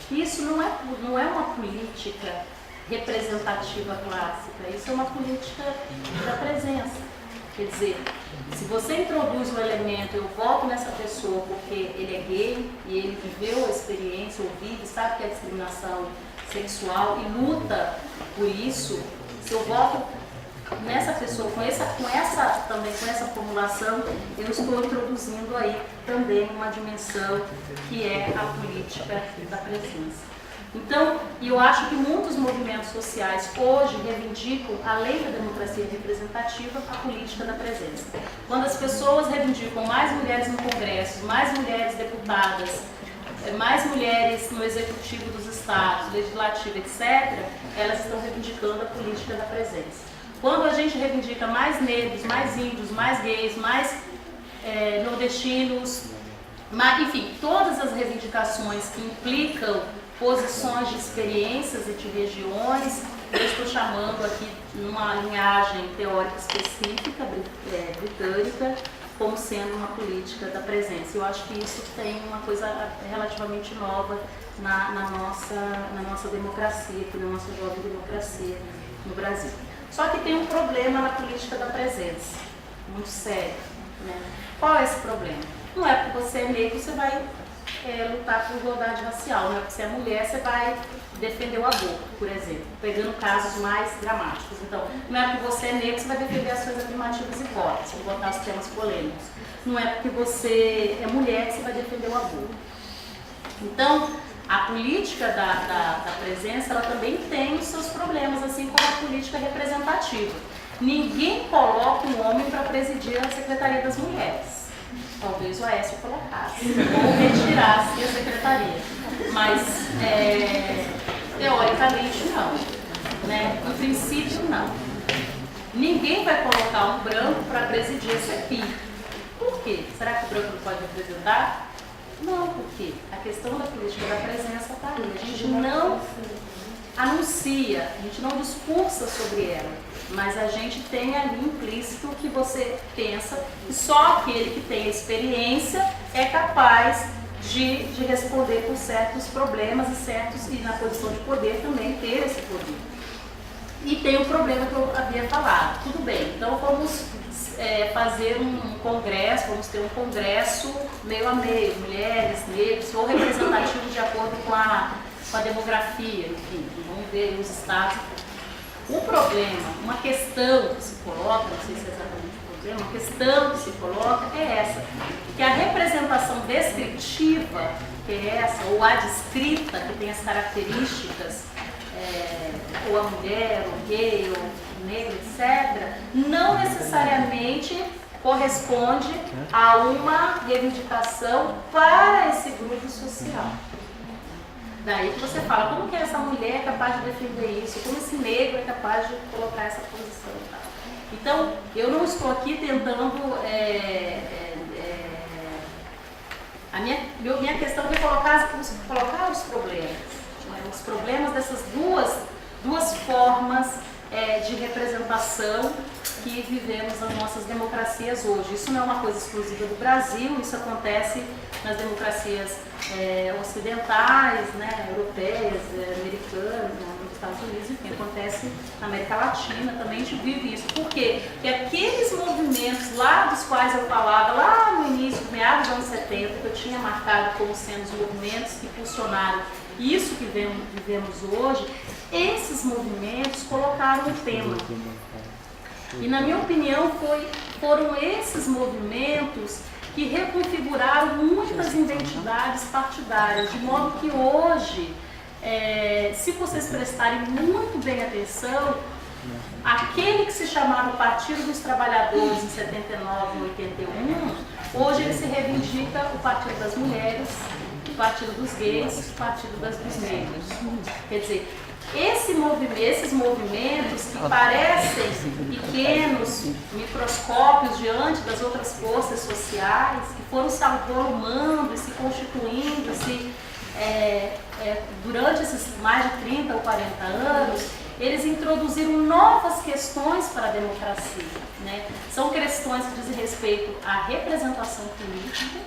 Isso não é uma política representativa clássica, isso é uma política da presença. Quer dizer, se você introduz um elemento, eu voto nessa pessoa porque ele é gay e ele viveu a experiência, ou vive, sabe que é discriminação sexual e luta por isso, se eu voto nessa pessoa, com essa formulação, eu estou introduzindo aí também uma dimensão que é a política da presença. Então, eu acho que muitos movimentos sociais hoje reivindicam, além da democracia representativa, a política da presença. Quando as pessoas reivindicam mais mulheres no Congresso, mais mulheres deputadas, mais mulheres no executivo dos estados, legislativo, etc., elas estão reivindicando a política da presença. Quando a gente reivindica mais negros, mais índios, mais gays, mais nordestinos, enfim, todas as reivindicações que implicam posições de experiências e de regiões, eu estou chamando aqui numa linhagem teórica específica britânica, como sendo uma política da presença. Eu acho que isso tem uma coisa relativamente nova na nossa democracia, aqui na nossa jovem democracia no Brasil. Só que tem um problema na política da presença, muito sério, né? Qual é esse problema? Não é porque você é negro, você vai lutar por igualdade racial, não é porque você é mulher, você vai defender o aborto, por exemplo, pegando casos mais dramáticos. Então, não é porque você é negro, você vai defender ações afirmativas e votos, vou botar os temas polêmicos. Não é porque você é mulher que você vai defender o aborto. Então, a política da presença, ela também tem os seus problemas, assim como a política representativa. Ninguém coloca um homem para presidir a Secretaria das Mulheres. Talvez o Aécio colocasse, ou retirasse a secretaria. Mas, teoricamente, não. Né? Em princípio, não. Ninguém vai colocar um branco para presidir a CEPI. Por quê? Será que o branco não pode representar? Não, porque a questão da política da presença está aí. A gente não anuncia, a gente não discursa sobre ela, mas a gente tem ali implícito que você pensa que só aquele que tem experiência é capaz de responder por certos problemas e na posição de poder também ter esse poder. E tem o problema que eu havia falado. Tudo bem, então vamos fazer um congresso, vamos ter um congresso meio a meio, mulheres, negros, ou representativo de acordo com a demografia, enfim, vamos ver os estados. O problema, uma questão que se coloca, não sei se é exatamente o problema, uma questão que se coloca é essa, que a representação descritiva, que é essa, ou a descrita, que tem as características, ou a mulher, ou gay, ou negro, etc., não necessariamente corresponde a uma reivindicação para esse grupo social. Daí que você fala, como que essa mulher é capaz de defender isso? Como esse negro é capaz de colocar essa posição? Então, eu não estou aqui tentando... a minha questão é colocar os problemas. Né? Os problemas dessas duas formas de representação que vivemos nas nossas democracias hoje. Isso não é uma coisa exclusiva do Brasil, isso acontece nas democracias ocidentais, né, europeias, americanas, nos Estados Unidos, enfim, acontece na América Latina, também a gente vive isso. Por quê? Porque aqueles movimentos lá dos quais eu falava, lá no início, meados dos anos 70, que eu tinha marcado como sendo os movimentos que funcionaram isso que vivemos hoje, esses movimentos colocaram um tema. E, na minha opinião, foram esses movimentos que reconfiguraram muitas identidades partidárias, de modo que hoje, se vocês prestarem muito bem atenção, aquele que se chamava Partido dos Trabalhadores em 79 e 81, hoje ele se reivindica o Partido das Mulheres, o Partido dos Gays, o Partido dos Negros. Quer dizer, esses movimentos que parecem pequenos microscópios diante das outras forças sociais, que foram se avolumando e se constituindo durante esses mais de 30 ou 40 anos, eles introduziram novas questões para a democracia, né? São questões que dizem respeito à representação política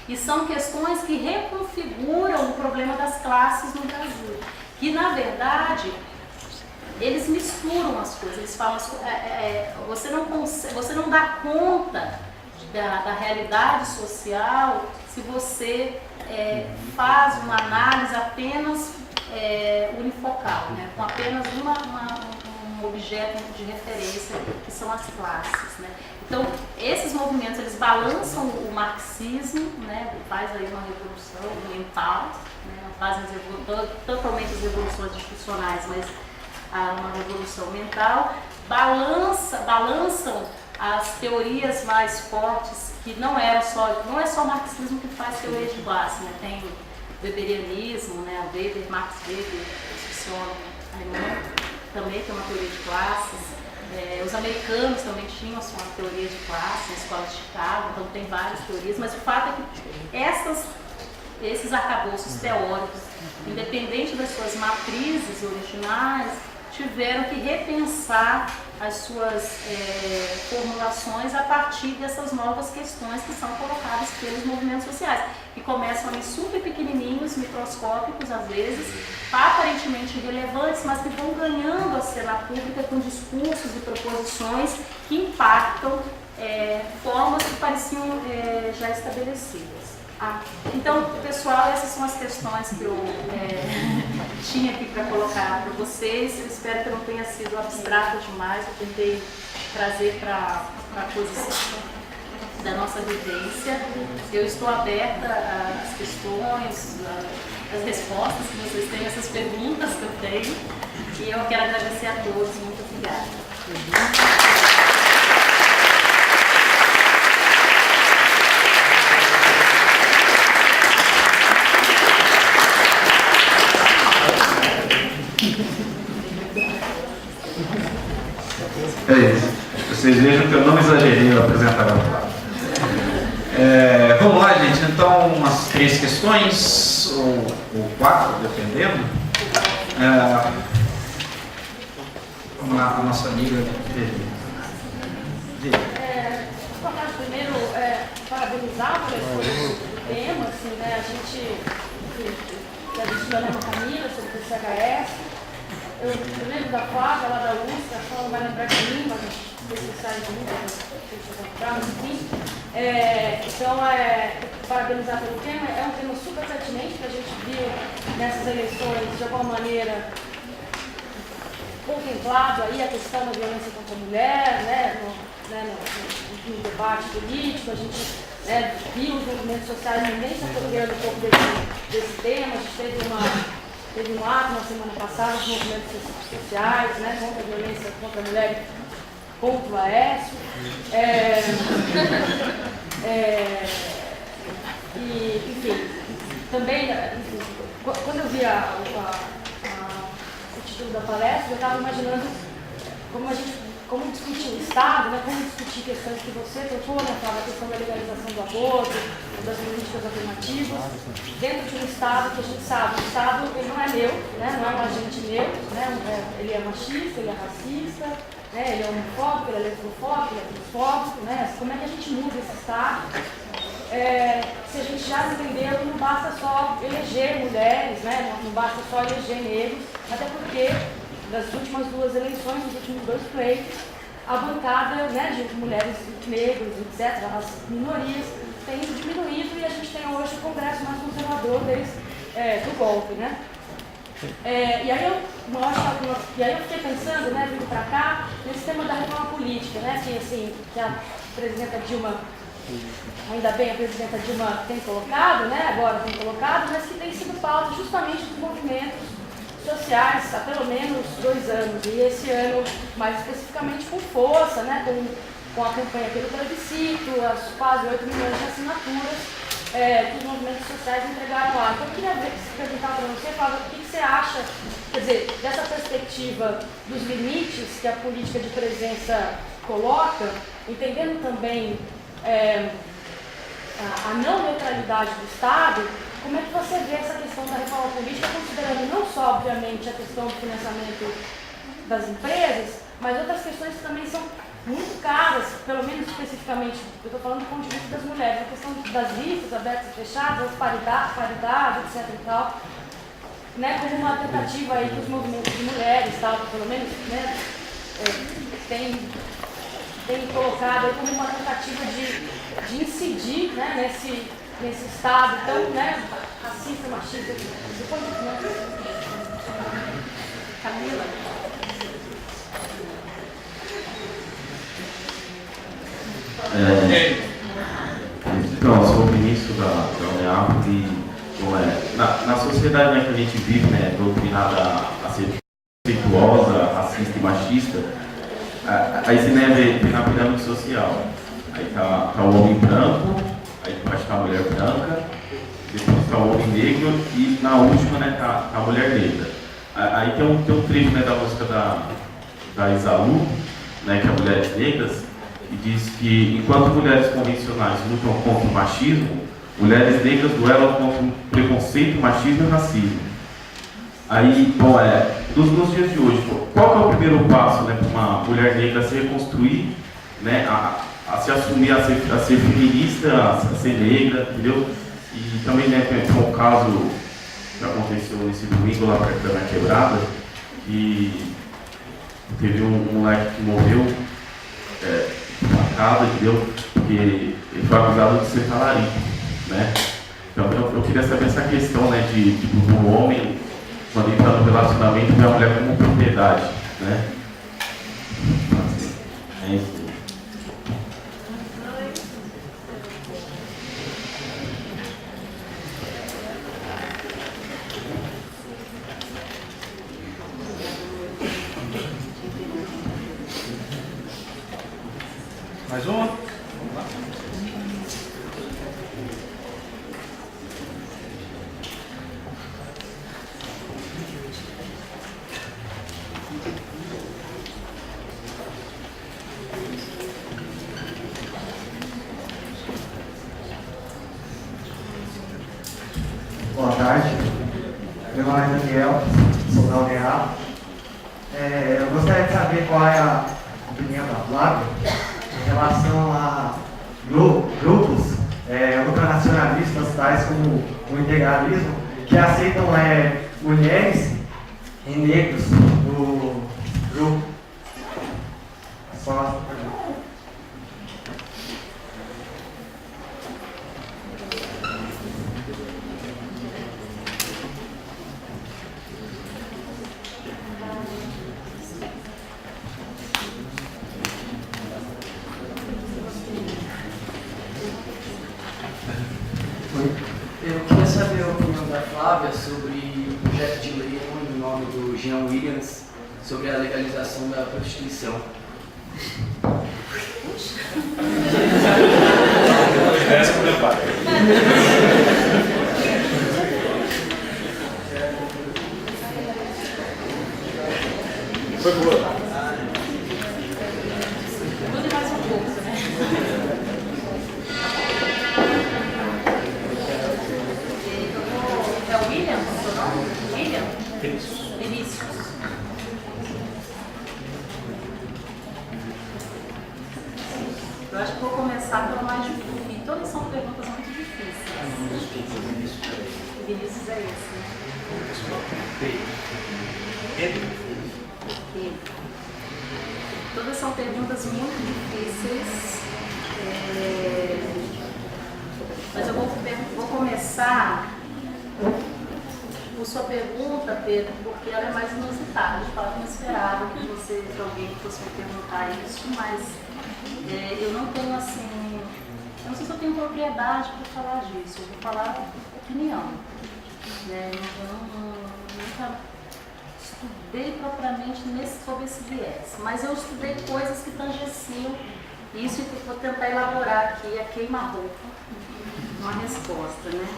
e são questões que reconfiguram o problema das classes no Brasil. Que, na verdade, eles misturam as coisas, eles falam, você não dá conta da realidade social se você faz uma análise apenas unifocal, né? Com apenas um objeto de referência, que são as classes, né? Então, esses movimentos, eles balançam o marxismo, né? Faz aí uma revolução mental, né? Não fazem totalmente as revoluções institucionais, mas há uma revolução mental, balançam as teorias mais fortes, que não é só o marxismo que faz teoria de classe, né? Tem o weberianismo, né? O Max Weber, sociólogo alemão, também tem uma teoria de classes. Os americanos também tinham a sua teoria de classe, na escola de Chicago, então tem várias teorias, mas o fato é que esses arcabouços teóricos, independente das suas matrizes originais, tiveram que repensar as suas formulações a partir dessas novas questões que são colocadas pelos movimentos sociais, que começam ali super pequenininhos, microscópicos às vezes, aparentemente irrelevantes, mas que vão ganhando a cena pública com discursos e proposições que impactam formas que pareciam já estabelecidas. Então, pessoal, essas são as questões que eu tinha aqui para colocar para vocês. Eu espero que não tenha sido abstrato demais. Eu tentei trazer para coisas da nossa vivência. Eu estou aberta às questões, às respostas que vocês têm, essas perguntas que eu tenho. E eu quero agradecer a todos. Muito obrigada. É isso. Vocês vejam que eu não exagerei ao apresentar a palavra. Vamos lá, gente. Então, umas 3 questões, ou 4, dependendo. A nossa amiga. Primeiro, parabenizar por esse tema. Assim, né? A gente está lendo a Camila sobre o CHS. Eu lembro da Flávia, lá da USP, a Flávia vai lembrar de mim, mas não sei se sai de mim, mas enfim. Então, parabenizar pelo tema, é um tema super pertinente que a gente viu nessas eleições, de alguma maneira, contemplado aí a questão da violência contra a mulher, né, no debate político, a gente viu os movimentos sociais também se apropriando um pouco desse tema, a gente teve um ato na semana passada dos movimentos sociais, né, contra a violência contra a mulher, contra o Aécio. Enfim, também, quando eu vi o título da palestra, eu estava imaginando como discutir o Estado, né, como discutir questões que você tocou, né, a questão da legalização do aborto, das políticas afirmativas, dentro de um Estado que a gente sabe, o Estado ele não é neutro, né, não é um agente neutro, né, ele é machista, ele é racista, né, ele é homofóbico, ele é lesbofóbico, ele é transfóbico, né, como é que a gente muda esse Estado? Se a gente já entendeu que não basta só eleger mulheres, né, não basta só eleger negros, até porque das últimas 2 eleições, dos últimos 2 pleitos, a bancada, né, de mulheres negras, etc., as minorias, tem diminuído e a gente tem hoje o Congresso mais conservador desde do golpe, né? E aí eu fiquei pensando, né, vindo para cá, nesse tema da reforma política, né, que a presidenta Dilma, ainda bem a presidenta Dilma tem colocado, né, agora tem colocado, mas que tem sido pauta justamente dos movimentos sociais há pelo menos 2 anos, e esse ano mais especificamente com força, né, com a campanha pelo plebiscito, as quase 8 milhões de assinaturas que os movimentos sociais entregaram lá. Então eu queria perguntar para você, Flávia, o que você acha, quer dizer, dessa perspectiva dos limites que a política de presença coloca, entendendo também a não neutralidade do Estado. Como é que você vê essa questão da reforma política, considerando não só, obviamente, a questão do financiamento das empresas, mas outras questões que também são muito caras, pelo menos especificamente, eu estou falando do ponto de vista das mulheres, a questão das listas abertas e fechadas, as paridade, etc. e tal, né, como uma tentativa aí que os movimentos de mulheres, tal, pelo menos, né, tem colocado aí como uma tentativa de incidir, né, nesse estado tão, né, racista, machista. Depois, né? Camila. Então, eu sou o ministro da UNEAP e na sociedade, né, que a gente vive, né, doutrinada a ser preconceituosa, racista e machista, aí você, né, vê na pirâmide social. Aí tá o homem branco, aí debaixo tá a mulher branca, depois tá o homem negro e na última, né, tá a mulher negra. Aí tem um trecho, né, da música da Isalu, né, que é Mulheres Negras, e diz que enquanto mulheres convencionais lutam contra o machismo, mulheres negras duelam contra o preconceito, machismo e racismo. Aí, bom, nos dias de hoje, qual que é o primeiro passo, né, para uma mulher negra se reconstruir, né, a se assumir, a ser feminista, a ser negra, entendeu? E também, né, tem um caso que aconteceu nesse domingo lá perto da minha quebrada, que teve um moleque que morreu facada, entendeu? Porque ele foi acusado de ser talarico, né? Então eu queria saber essa questão, né, de tipo, do homem, quando ele está no relacionamento, vê a mulher como propriedade, né? É isso. Mais uma? Boa tarde, meu nome é Daniel, sou da UNEAP. Eu gostaria de saber qual é a opinião da Flávia em relação a grupos ultranacionalistas, tais como o integralismo, que aceitam mulheres e negros no grupo. Só eu queria saber a opinião da Flávia sobre o projeto de lei em nome do Jean Williams sobre a legalização da prostituição. Essa é o meu pai. Foi boa. Mude mais um pouco, né? É o William, o seu nome? William? Vinícius. Eu acho que vou começar pelo mais difícil. Todas são perguntas muito difíceis. Vinícius é esse, né? Pedro. Todas são perguntas muito difíceis. Mas eu vou começar sua pergunta, Pedro, porque ela é mais inusitada. De fato, eu não esperava que alguém fosse me perguntar isso, mas eu não tenho assim, eu não sei se eu tenho propriedade para falar disso, eu vou falar opinião. Né? Eu nunca estudei propriamente sobre esse viés, mas eu estudei coisas que tangenciam isso e vou tentar elaborar aqui a queima-roupa, uma resposta, né?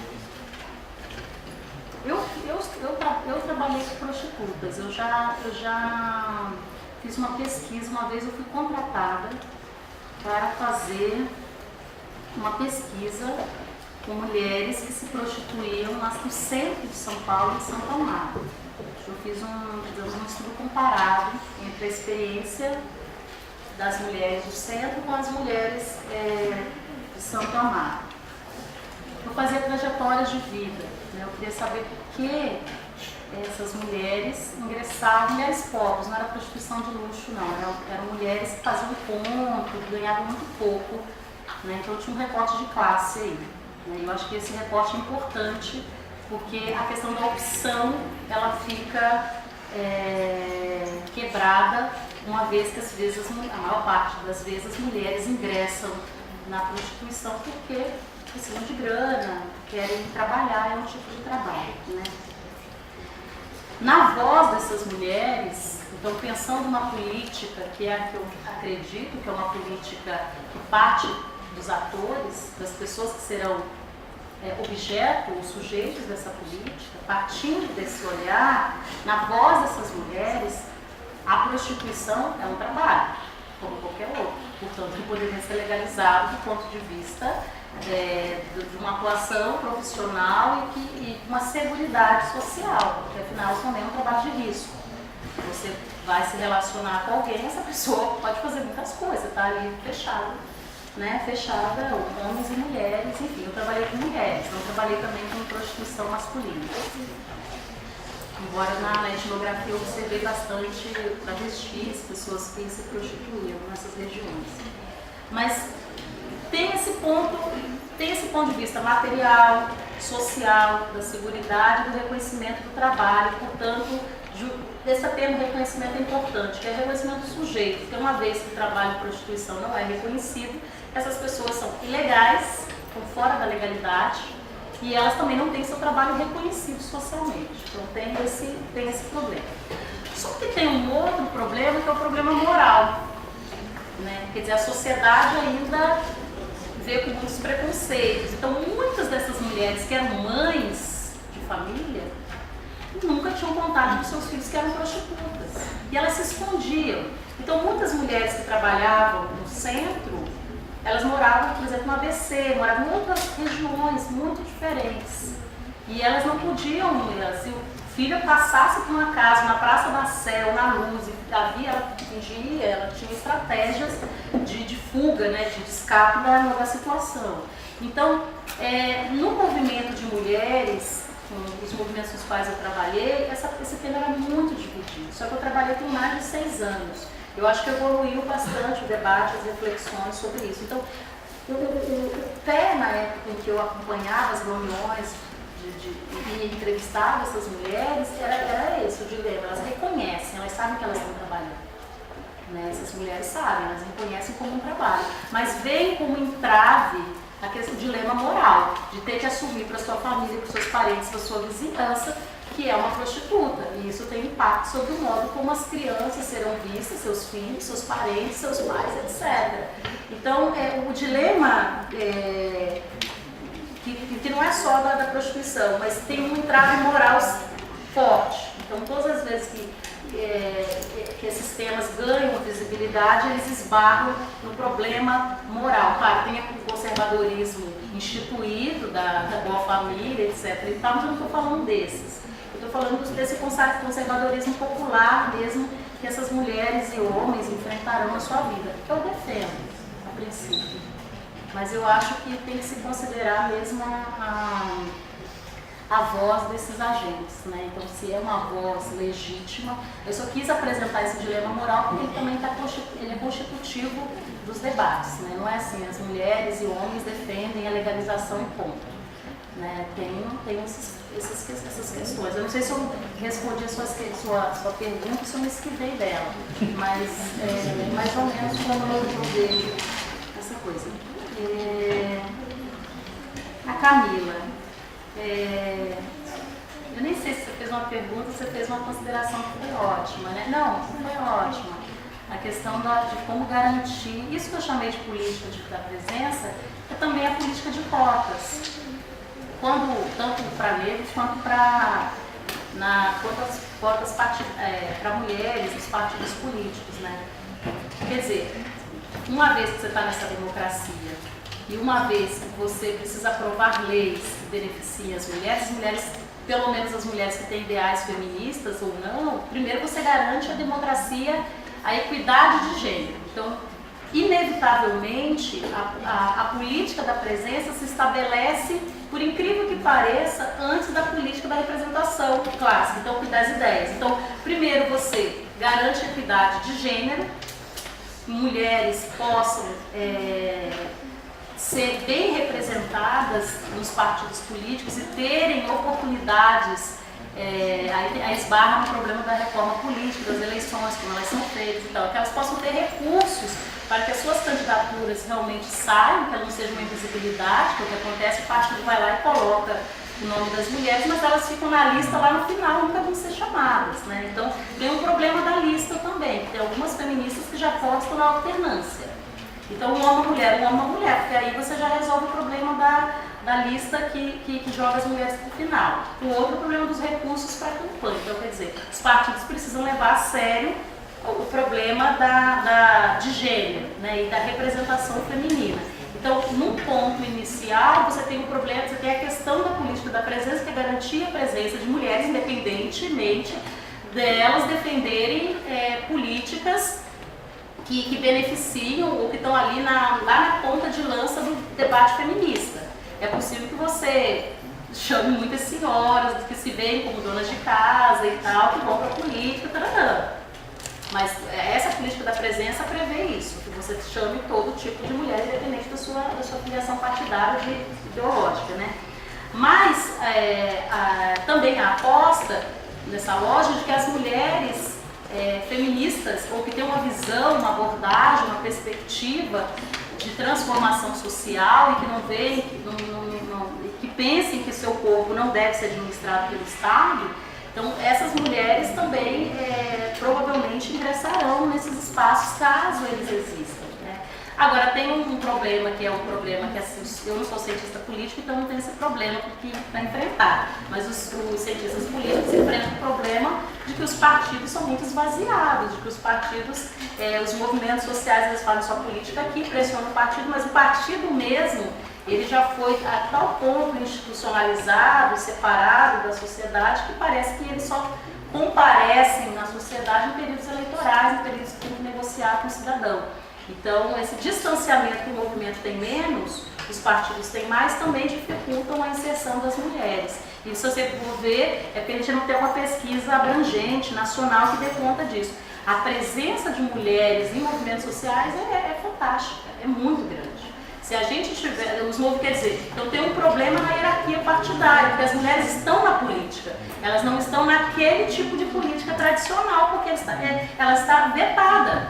Eu trabalhei com prostitutas, eu já fiz uma pesquisa, uma vez eu fui contratada para fazer uma pesquisa com mulheres que se prostituíam no centro de São Paulo e Santo Amaro. Eu fiz um estudo comparado entre a experiência das mulheres do centro com as mulheres de Santo Amaro. Eu fazia trajetórias de vida, né? Eu queria saber por que essas mulheres ingressavam, mulheres pobres, não era prostituição de luxo não, eram mulheres que faziam ponto, ganhavam muito pouco, né? Então tinha um recorte de classe aí. Né? Eu acho que esse recorte é importante, porque a questão da opção, ela fica quebrada, uma vez que às vezes, a maior parte das vezes, as mulheres ingressam na prostituição porque precisam de grana, querem trabalhar, é um tipo de trabalho. Né? Na voz dessas mulheres, então pensando numa política que é a que eu acredito que é uma política que parte dos atores, das pessoas que serão objeto ou sujeitos dessa política, partindo desse olhar, na voz dessas mulheres, a prostituição é um trabalho, como qualquer outro. Portanto, que poderia ser legalizado do ponto de vista de uma atuação profissional e uma seguridade social, porque afinal isso também é um trabalho de risco. Você vai se relacionar com alguém, essa pessoa pode fazer muitas coisas, está ali fechado. Né, fechada, homens e mulheres, enfim, eu trabalhei com mulheres, não trabalhei também com prostituição masculina. Embora na etnografia eu observei bastante travestis, pessoas que se prostituíam nessas regiões. Mas tem esse ponto de vista material, social, da seguridade, do reconhecimento do trabalho, portanto, esse termo reconhecimento é importante, que é o reconhecimento do sujeito, porque uma vez que o trabalho de prostituição não é reconhecido, essas pessoas são ilegais, estão fora da legalidade, e elas também não têm seu trabalho reconhecido socialmente. Então tem esse problema. Só que tem um outro problema, que é o problema moral. Né? Quer dizer, a sociedade ainda vê com muitos preconceitos. Então muitas dessas mulheres que eram mães de família, nunca tinham contato com seus filhos que eram prostitutas. E elas se escondiam. Então muitas mulheres que trabalhavam no centro, elas moravam, por exemplo, no ABC, moravam em outras regiões muito diferentes. E elas não podiam, se o filho passasse por uma casa, na Praça da Sé ou na Luz, ela fingia, ela tinha estratégias de fuga, né, de escape da situação. Então, no movimento de mulheres, os movimentos nos quais eu trabalhei, esse tema era muito dividido. Só que eu trabalhei por mais de 6 anos. Eu acho que evoluiu bastante o debate, as reflexões sobre isso. Então, o pé na época em que eu acompanhava as reuniões e entrevistava essas mulheres, era esse o dilema. Elas reconhecem, elas sabem que elas estão trabalhando. Né? Essas mulheres sabem, elas reconhecem como um trabalho. Mas veem como entrave o dilema moral, de ter que assumir para sua família, para seus parentes, para sua vizinhança, que é uma prostituta. E isso tem impacto sobre o modo como as crianças serão vistas, seus filhos, seus parentes, seus pais, etc. Então, o dilema, que não é só da prostituição, mas tem um entrave moral forte. Então, todas as vezes que esses temas ganham visibilidade, eles esbarram no problema moral. Claro, tem o conservadorismo instituído, da boa família, etc. Então, eu não estou falando desses. Eu estou falando desse conservadorismo popular mesmo, que essas mulheres e homens enfrentarão na sua vida. Que eu defendo, a princípio. Mas eu acho que tem que se considerar mesmo a voz desses agentes, né? Então, se é uma voz legítima, eu só quis apresentar esse dilema moral porque ele também ele é constitutivo dos debates, né? Não é assim, as mulheres e homens defendem a legalização e ponto, né? Tem esses essas questões. Eu não sei se eu respondi a sua pergunta, se eu me esquivei dela, mas é mais ou menos como eu vejo essa coisa. A Camila, eu nem sei se você fez uma pergunta, você fez uma consideração que foi ótima, né? Não foi ótima. A questão de como garantir, isso que eu chamei de política da presença, é também a política de cotas. Tanto para negros quanto para cotas para mulheres nos partidos políticos, né? Quer dizer, uma vez que você está nessa democracia e uma vez que você precisa aprovar leis que beneficiem as mulheres, pelo menos as mulheres que têm ideais feministas ou não, primeiro você garante a democracia, a equidade de gênero. Então, inevitavelmente, a política da presença se estabelece, por incrível que pareça, antes da política da representação clássica, então, das ideias. Então, primeiro você garante a equidade de gênero, mulheres possam ser bem representadas nos partidos políticos e terem oportunidades. Aí esbarra no problema da reforma política, das eleições, como elas são feitas e tal, que elas possam ter recursos para que as suas candidaturas realmente saiam, que elas não sejam uma invisibilidade, que é o que acontece, o partido vai lá e coloca o nome das mulheres, mas elas ficam na lista lá no final, nunca vão ser chamadas, né? Então tem um problema da lista também, tem algumas feministas que já postam na alternância. Então um homem, uma mulher, porque aí você já resolve o problema da lista que joga as mulheres para o final. O outro problema dos recursos para a campanha. Então, quer dizer, os partidos precisam levar a sério o problema de gênero, né, e da representação feminina. Então, num ponto inicial, você tem um problema, você tem a questão da política da presença, que é garantir a presença de mulheres, independentemente delas defenderem políticas que beneficiam ou que estão ali lá na ponta de lança do debate feminista. É possível que você chame muitas senhoras que se veem como donas de casa e tal, que vão para a política, tarará. Mas essa política da presença prevê isso, que você chame todo tipo de mulher, independente da sua filiação partidária ideológica, né? Mas também a aposta nessa lógica de que as mulheres feministas, ou que têm uma visão, uma abordagem, uma perspectiva de transformação social e que não veem, que pensem que seu corpo não deve ser administrado pelo Estado, então essas mulheres também provavelmente ingressarão nesses espaços caso eles existam, né? Agora tem um problema que é um problema que assim, eu não sou cientista político, então não tenho esse problema para enfrentar, mas os cientistas políticos enfrentam o problema de que os partidos são muito esvaziados, de que os partidos, os movimentos sociais, eles fazem sua política aqui, pressionam o partido, mas o partido mesmo, ele já foi a tal ponto institucionalizado, separado da sociedade, que parece que eles só comparecem na sociedade em períodos eleitorais, em períodos que tem que negociar com o cidadão. Então, esse distanciamento que o movimento tem menos, os partidos têm mais, também dificultam a inserção das mulheres. E se você for ver, é porque a gente não tem uma pesquisa abrangente, nacional, que dê conta disso. A presença de mulheres em movimentos sociais é fantástica, é muito grande. Se a gente tiver, quer dizer, então tem um problema na hierarquia partidária, porque as mulheres estão na política, elas não estão naquele tipo de política tradicional, porque ela está vetada.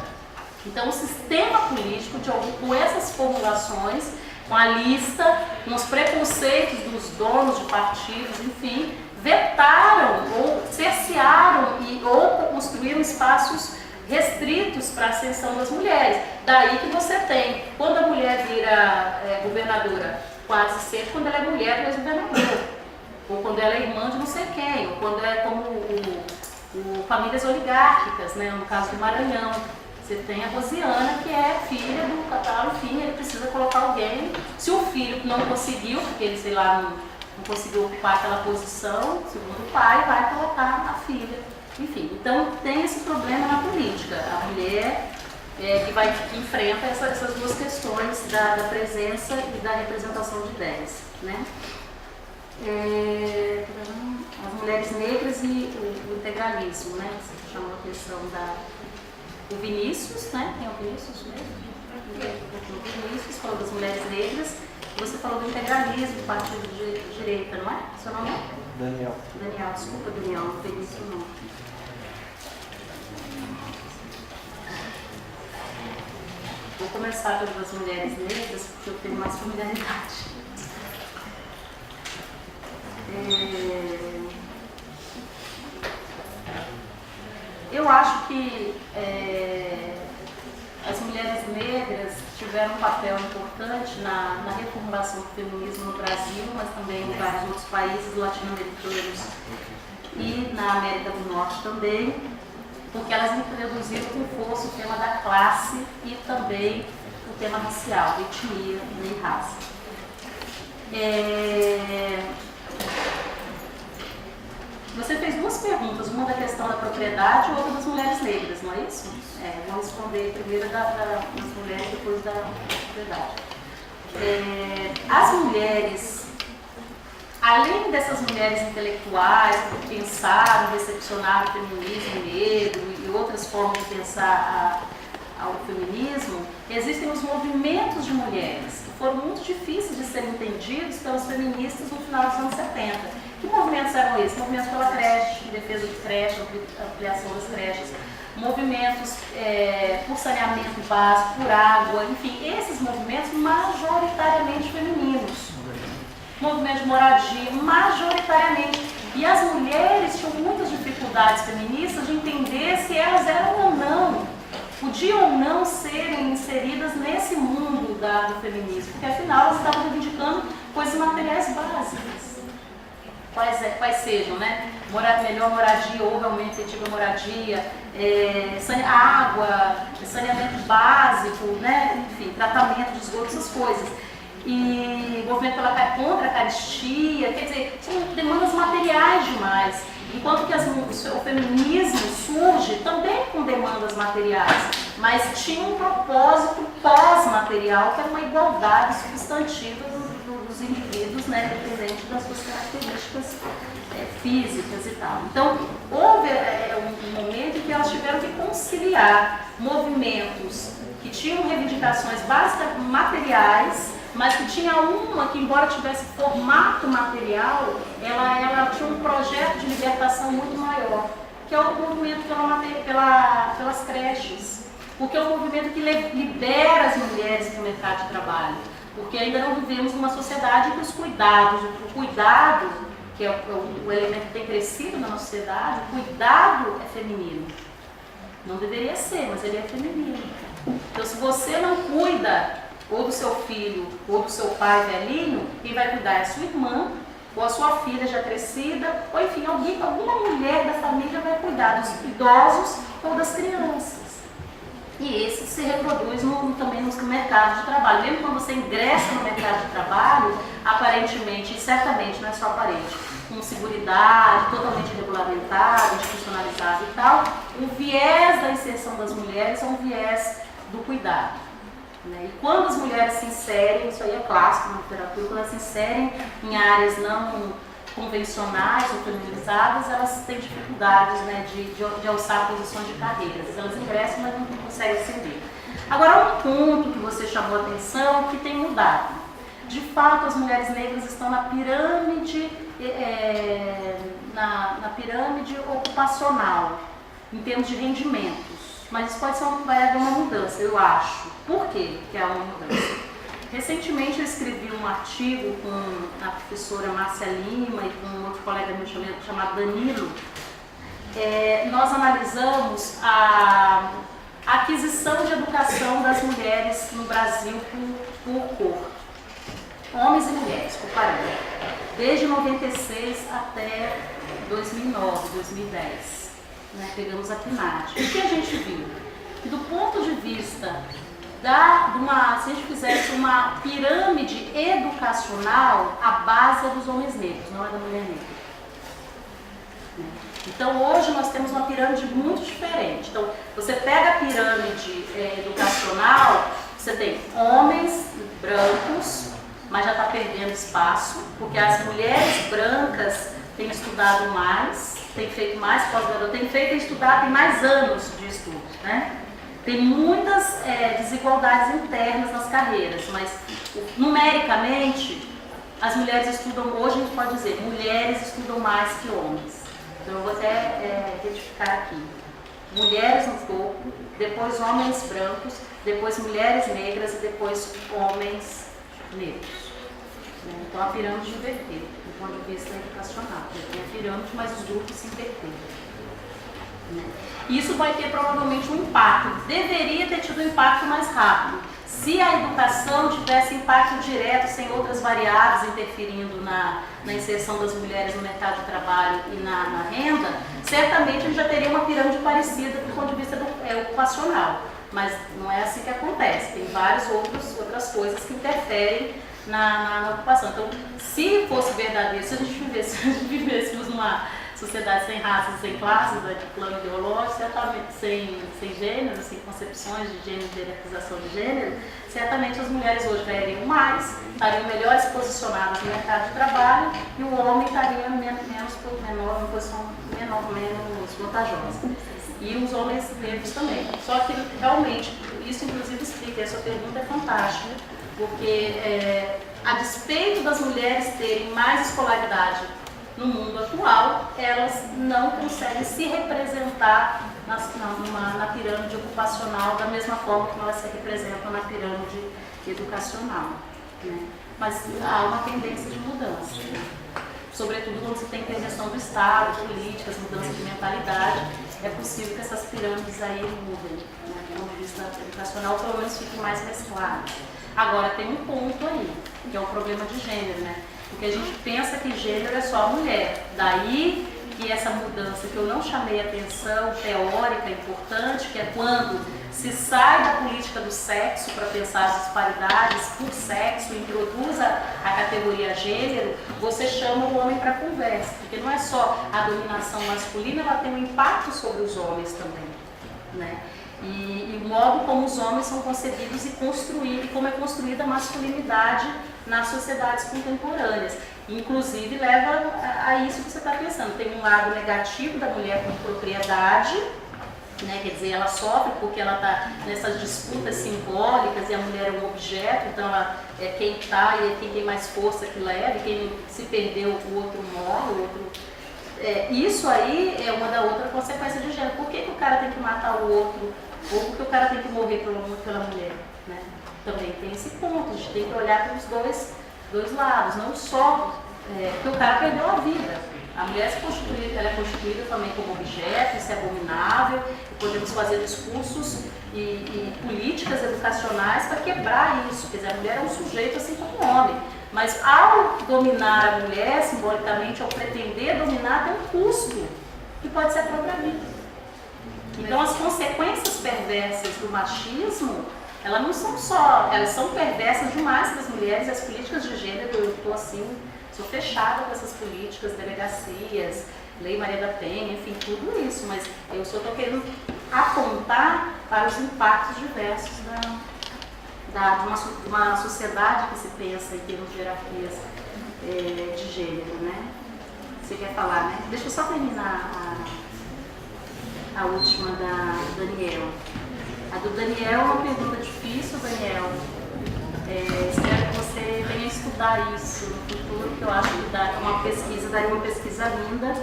Então o sistema político, com essas formulações, com a lista, com os preconceitos dos donos de partidos, enfim, vetaram ou cercearam ou construíram espaços restritos para a ascensão das mulheres. Daí que você tem, quando a mulher vira governadora, quase sempre quando ela é mulher do ex-governador, ou quando ela é irmã de não sei quem, ou quando é como famílias oligárquicas, né, no caso do Maranhão. Você tem a Rosiana, que é filha do Catarro, enfim, ele precisa colocar alguém. Se o filho não conseguiu, porque ele, sei lá, não conseguiu ocupar aquela posição, segundo o pai, vai colocar a filha. Enfim, então tem esse problema na política. A mulher que enfrenta essas duas questões da presença e da representação de ideias, né? As mulheres negras e o integralismo, né? Você chamou a questão o Vinícius, né? Tem o Vinícius mesmo? O Vinícius falou das mulheres negras Você falou do integralismo, do partido de direita, não é? Seu nome é? Daniel. Daniel, desculpa, Daniel, não peguei seu nome. Vou começar pelas mulheres negras, porque eu tenho mais familiaridade. Eu acho que as mulheres negras tiveram um papel importante na reformulação do feminismo no Brasil, mas também em vários outros países latino-americanos e na América do Norte também, porque elas introduziram com força o tema da classe e também o tema racial, etnia e raça. Você fez duas perguntas, uma da questão da propriedade e outra das mulheres negras, não é isso? Vou responder primeiro das mulheres e depois da propriedade. As mulheres, além dessas mulheres intelectuais que pensaram, recepcionaram o feminismo negro e outras formas de pensar ao feminismo, existem os movimentos de mulheres que foram muito difíceis de serem entendidos pelos feministas no final dos anos 70. Que movimentos eram esses? Movimentos pela creche, defesa de creche, ampliação das creches, movimentos por saneamento básico, por água, enfim, esses movimentos majoritariamente femininos. Movimento de moradia, majoritariamente. E as mulheres tinham muitas dificuldades feministas de entender se elas eram ou não, podiam ou não serem inseridas nesse mundo do feminismo, porque afinal elas estavam reivindicando coisas materiais básicas. Quais sejam, né? Melhor moradia ou realmente efetiva moradia, água, saneamento básico, né? Enfim, tratamento de esgoto, essas coisas. E movimento contra a caristia, quer dizer, são demandas materiais demais. Enquanto que o feminismo surge também com demandas materiais, mas tinha um propósito pós-material, que era uma igualdade substantiva dos indivíduos, né, independente das suas características físicas e tal. Então, houve um momento em que elas tiveram que conciliar movimentos que tinham reivindicações básicas materiais, mas que tinha uma que, embora tivesse formato material, ela tinha um projeto de libertação muito maior, que é o movimento pelas creches, porque é um movimento que libera as mulheres do mercado de trabalho, porque ainda não vivemos numa sociedade em que o cuidado, que é o elemento que tem crescido na nossa sociedade, o cuidado é feminino. Não deveria ser, mas ele é feminino. Então, se você não cuida ou do seu filho, ou do seu pai velhinho, quem vai cuidar é a sua irmã, ou a sua filha já crescida, ou enfim, alguma mulher da família vai cuidar dos idosos ou das crianças. E esse se reproduz também no mercado de trabalho. Mesmo quando você ingressa no mercado de trabalho, aparentemente, e certamente não é só aparente, com seguridade, totalmente regulamentado, institucionalizado e tal, o viés da inserção das mulheres é um viés do cuidado. E quando as mulheres se inserem, isso aí é clássico na literatura, quando elas se inserem em áreas não convencionais ou feminizadas, elas têm dificuldades, né, de alçar posições de carreiras. Elas ingressam, mas não conseguem ascender. Agora, um ponto que você chamou a atenção que tem mudado. De fato, as mulheres negras estão na pirâmide, na pirâmide ocupacional, em termos de rendimentos. Mas isso vai haver uma mudança, eu acho. Por quê que há uma mudança? Recentemente eu escrevi um artigo com a professora Márcia Lima e com um outro colega meu chamado Danilo. Nós analisamos a aquisição de educação das mulheres no Brasil por cor. Homens e mulheres, por parâmetro. Desde 96 até 2009, 2010. Pegamos a PNAD. O que a gente viu? Que do ponto de vista se a gente fizesse uma pirâmide educacional, a base é dos homens negros, não é da mulher negra. Então hoje nós temos uma pirâmide muito diferente. Então você pega a pirâmide educacional, você tem homens brancos, mas já está perdendo espaço, porque as mulheres brancas têm estudado mais, têm feito mais pós-graduação, têm estudado, tem mais anos de estudo, né? Tem muitas desigualdades internas nas carreiras, mas numericamente as mulheres estudam, hoje a gente pode dizer, mulheres estudam mais que homens. Então eu vou até retificar aqui. Mulheres no topo, depois homens brancos, depois mulheres negras e depois homens negros. Então a pirâmide inverteu, do ponto de vista educacional. Tem a pirâmide, mas os grupos se inverteram. Isso vai ter provavelmente um impacto. Deveria ter tido um impacto mais rápido. Se a educação tivesse impacto direto, sem outras variáveis interferindo na inserção das mulheres no mercado de trabalho e na renda, certamente a gente já teria uma pirâmide parecida do ponto de vista ocupacional. Mas não é assim que acontece. Tem várias outras coisas que interferem na ocupação. Então, se fosse verdadeiro, se a gente vivêssemos numa sociedade sem raças, sem classes, de plano ideológico, certamente sem gênero, sem concepções de gênero, de hierarquização de gênero, certamente as mulheres hoje ganhariam mais, estariam melhores posicionadas no mercado de trabalho e o homem estaria menos vantajosa. E os homens negros também. Só que realmente, isso inclusive explica, essa pergunta é fantástica, porque a despeito das mulheres terem mais escolaridade no mundo atual, elas não conseguem se representar na pirâmide ocupacional da mesma forma como elas se representam na pirâmide educacional. Né? Mas há uma tendência de mudança, né? Sobretudo quando você tem intervenção do Estado, políticas, mudança de mentalidade, é possível que essas pirâmides aí mudem, né? Do ponto de vista educacional, pelo menos fiquem mais mescladas. Agora, tem um ponto aí, que é o problema de gênero, né? Porque a gente pensa que gênero é só a mulher. Daí que essa mudança que eu não chamei atenção, teórica, importante, que é quando se sai da política do sexo para pensar as disparidades por sexo, introduz a categoria gênero, você chama o homem para conversa. Porque não é só a dominação masculina, ela tem um impacto sobre os homens também, né? E o modo como os homens são concebidos e construídos, e como é construída a masculinidade nas sociedades contemporâneas. Inclusive leva a isso que você está pensando. Tem um lado negativo da mulher como propriedade, né? Quer dizer, ela sofre porque ela está nessas disputas simbólicas e a mulher é um objeto, então ela é quem está e é quem tem mais força que leva, e quem se perdeu o outro morre, o outro... isso aí é uma da outra consequência de gênero. Por que o cara tem que matar o outro? Ou porque o cara tem que morrer pela mulher? Né? Também tem esse ponto, a gente tem que olhar pelos dois lados, não só porque o cara perdeu a vida. A mulher ela é constituída também como objeto, isso é abominável, e podemos fazer discursos e políticas educacionais para quebrar isso. Quer dizer, a mulher é um sujeito assim como o homem. Mas ao dominar a mulher, simbolicamente, ao pretender dominar, tem um custo, que pode ser a própria vida. Então as consequências perversas do machismo, elas não são só, elas são perversas demais para as mulheres, e as políticas de gênero, eu estou assim, sou fechada com essas políticas, delegacias, Lei Maria da Penha, enfim, tudo isso, mas eu só estou querendo apontar para os impactos diversos de uma sociedade que se pensa em termos de hierarquias de gênero, né? Você quer falar, né? Deixa eu só terminar a última da Daniel. A do Daniel é uma pergunta difícil, Daniel. Espero que você venha estudar isso no futuro, que eu acho que daria uma pesquisa linda.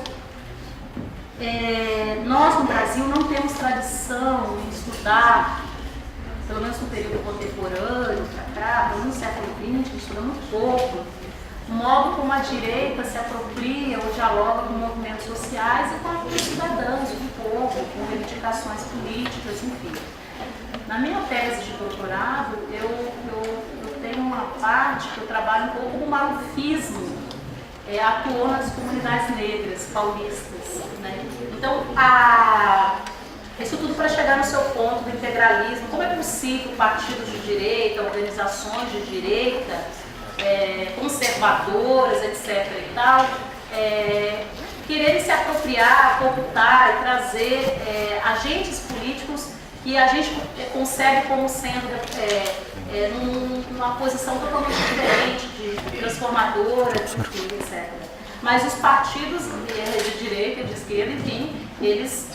Nós, no Brasil, não temos tradição em estudar, pelo menos no período contemporâneo, para cá, pelo menos no século XX, a gente estuda muito pouco, o modo como a direita se apropria ou dialoga com movimentos sociais e com os cidadãos, com o povo, com reivindicações políticas, enfim. Na minha tese de doutorado, eu tenho uma parte que eu trabalho um pouco como o malufismo atuou nas comunidades negras paulistas, né? Então, isso tudo para chegar no seu ponto do integralismo. Como é possível partidos de direita, organizações de direita, conservadoras, etc. e tal, quererem se apropriar, cooptar e trazer agentes políticos que a gente concebe como sendo numa posição totalmente diferente, de transformadora, etc. Mas os partidos de direita e de esquerda, enfim, eles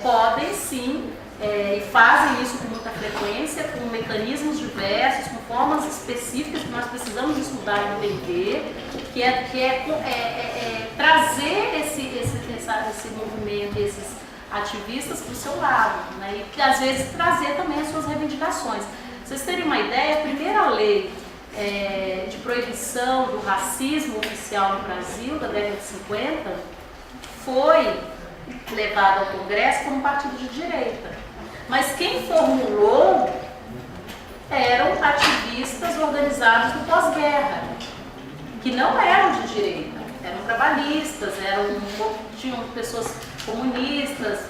podem sim e fazem isso com muita frequência, com mecanismos diversos, com formas específicas que nós precisamos estudar e entender, que é trazer esse movimento, esses ativistas para o seu lado, né? E às vezes trazer também as suas reivindicações. Pra vocês terem uma ideia, a primeira lei de proibição do racismo oficial no Brasil, da década de 50, foi levada ao Congresso como partido de direita. Mas quem formulou eram ativistas organizados do pós-guerra, que não eram de direita, eram trabalhistas, tinham pessoas comunistas,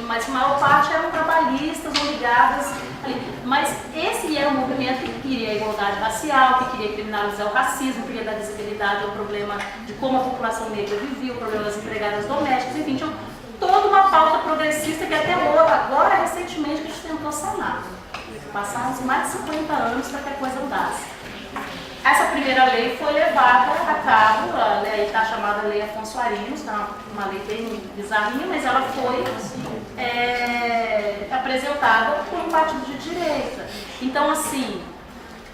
mas a maior parte eram trabalhistas ou ligadas ali. Mas esse era um movimento que queria a igualdade racial, que queria criminalizar o racismo, queria dar visibilidade ao problema de como a população negra vivia, o problema das empregadas domésticas, enfim, tinha toda uma pauta progressista que até agora, recentemente, a gente tentou sanar. Passaram mais de 50 anos para que a coisa andasse. Essa primeira lei foi levada a cabo, aí está chamada Lei Afonso Arinos, que é uma lei bem bizarrinha, mas ela foi apresentada por um partido de direita. Então, assim,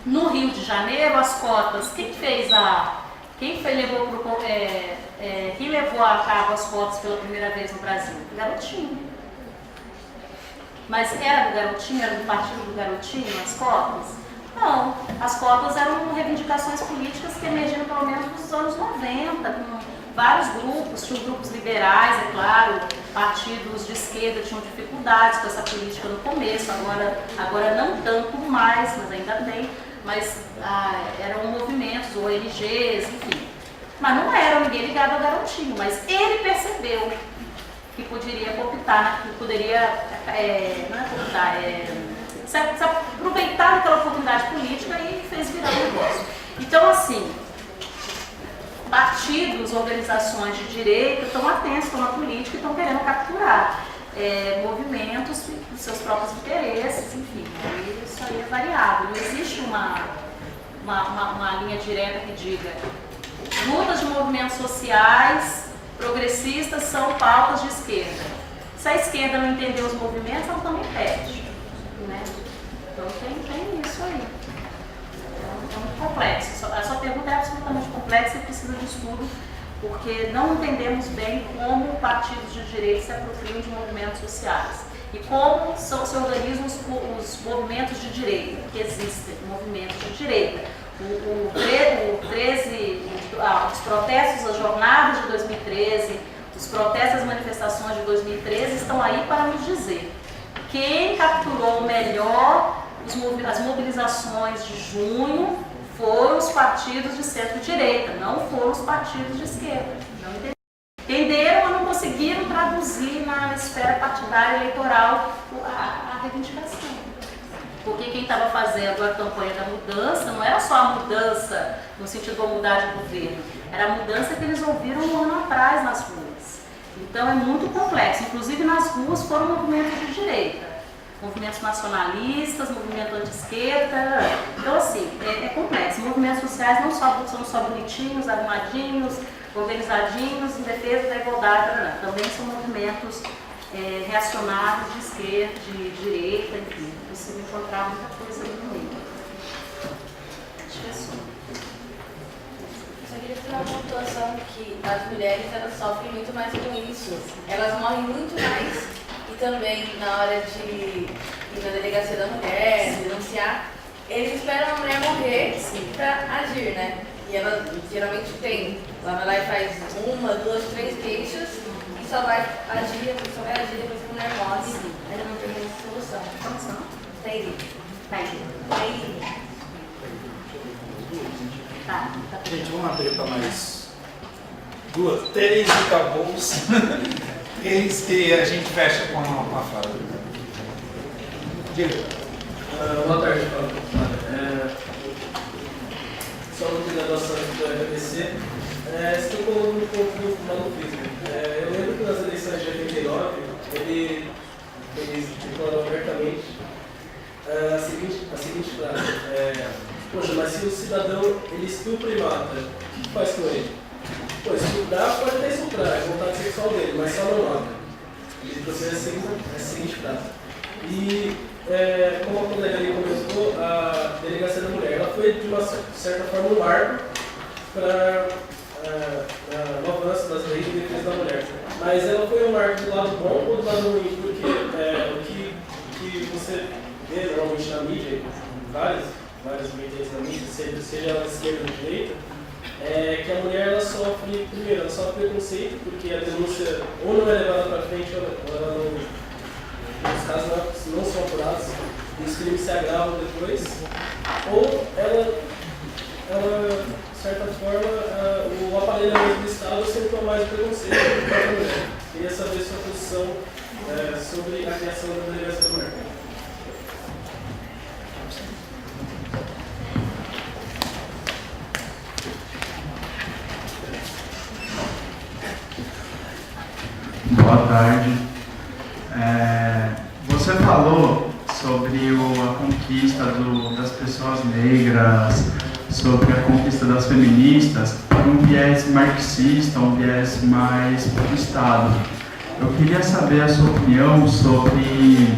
no Rio de Janeiro, as cotas, quem levou a cabo as cotas pela primeira vez no Brasil? O Garotinho. Mas era do Garotinho, era do partido do Garotinho, as cotas? Não, as cotas eram reivindicações políticas que emergiram pelo menos nos anos 90, com vários grupos, tinham grupos liberais, é claro, partidos de esquerda tinham dificuldades com essa política no começo, agora não tanto mais, mas ainda bem, mas eram movimentos, ONGs, enfim. Mas não era ninguém ligado ao Garotinho, mas ele percebeu que poderia cooptar, se aproveitar daquela oportunidade política e fez virar um negócio. Então, assim, partidos, organizações de direita estão atentos, estão na política e estão querendo capturar movimentos dos seus próprios interesses, enfim, isso aí é variável. Não existe uma linha direta que diga lutas de movimentos sociais progressistas são pautas de esquerda. Se a esquerda não entender os movimentos, ela também perde. Né? Então tem isso aí. É muito complexo. A sua pergunta é absolutamente complexa e precisa de estudo, porque não entendemos bem como partidos de direita se apropriam de movimentos sociais e como se organizam os movimentos de direita, porque existem movimentos de direita. Os protestos, as jornadas de 2013, os protestos, as manifestações de 2013 estão aí para nos dizer quem capturou melhor as mobilizações de junho foram os partidos de centro-direita, não foram os partidos de esquerda. Não entenderam ou não conseguiram traduzir na esfera partidária eleitoral a reivindicação. Porque quem estava fazendo a campanha da mudança não era só a mudança no sentido de mudar de governo, era a mudança que eles ouviram um ano atrás nas ruas. Então é muito complexo, inclusive nas ruas foram movimentos de direita, movimentos nacionalistas, movimento anti-esquerda, então assim, é complexo. Movimentos sociais não são só bonitinhos, arrumadinhos, organizadinhos em defesa da igualdade, não. Também são movimentos reacionários de esquerda, de direita, enfim, você encontrar muita coisa ali no meio. Acho que é só. Eu só queria fazer uma pontuação que as mulheres elas sofrem muito mais com isso. Elas morrem muito mais e também na hora de ir na delegacia da mulher, denunciar, eles esperam a mulher morrer para agir, né? E ela geralmente ela vai lá e faz 1, 2, 3 queixas e só vai agir depois que a mulher morre. Aí não tem essa solução. Tem. Gente, vamos abrir para mais 3 e acabou-se. 3 que a gente fecha com a fala. Diga. Boa tarde, Paulo. Só no da graduação do FBC. Você tocou um pouco do malufismo. Eu lembro que nas eleições de 89, ele declarou abertamente a seguinte frase. Poxa, mas se o cidadão ele estupra e mata, o que faz com ele? Pô, estuprar pode até estuprar, é vontade sexual dele, mas só não mata. Ele trouxe a seguinte frase. E, como a colega ali comentou, a Delegacia da Mulher, ela foi, de uma certa forma, um marco para no avanço das leis de defesa da mulher. Mas ela foi um marco do lado bom ou do lado ruim? Porque o que você vê normalmente na mídia, várias vertentes na mídia, seja ela de esquerda ou de direita, é que a mulher ela sofre preconceito, porque a denúncia ou não é levada para frente ou ela não, os casos não são apurados, os crimes se agravam depois, ou ela de certa forma, o aparelhamento do Estado acentua mais o preconceito contra a mulher. Queria saber sua posição sobre a criação da Delegacia da Mulher. Boa tarde. Você falou sobre a conquista das pessoas negras, sobre a conquista das feministas, por um viés marxista, um viés mais do Estado. Eu queria saber a sua opinião sobre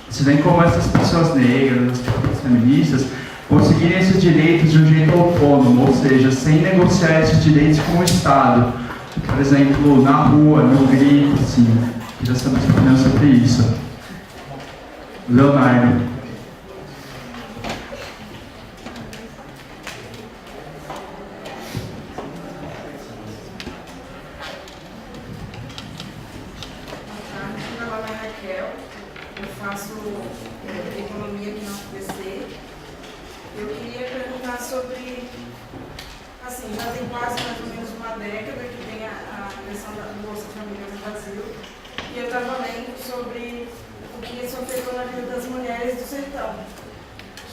se tem como essas pessoas negras, as pessoas feministas, conseguirem esses direitos de um jeito autônomo, ou seja, sem negociar esses direitos com o Estado. Por exemplo, na rua, no grito, assim. Queria saber a sua opinião sobre isso. Leonardo. Meu nome é Raquel, eu faço economia aqui na UFBC. Eu queria perguntar sobre, assim, já tem quase mais ou menos uma década que tem a questão da Bolsa Família no Brasil, e eu estava lendo sobre o que isso afetou na vida das mulheres do sertão,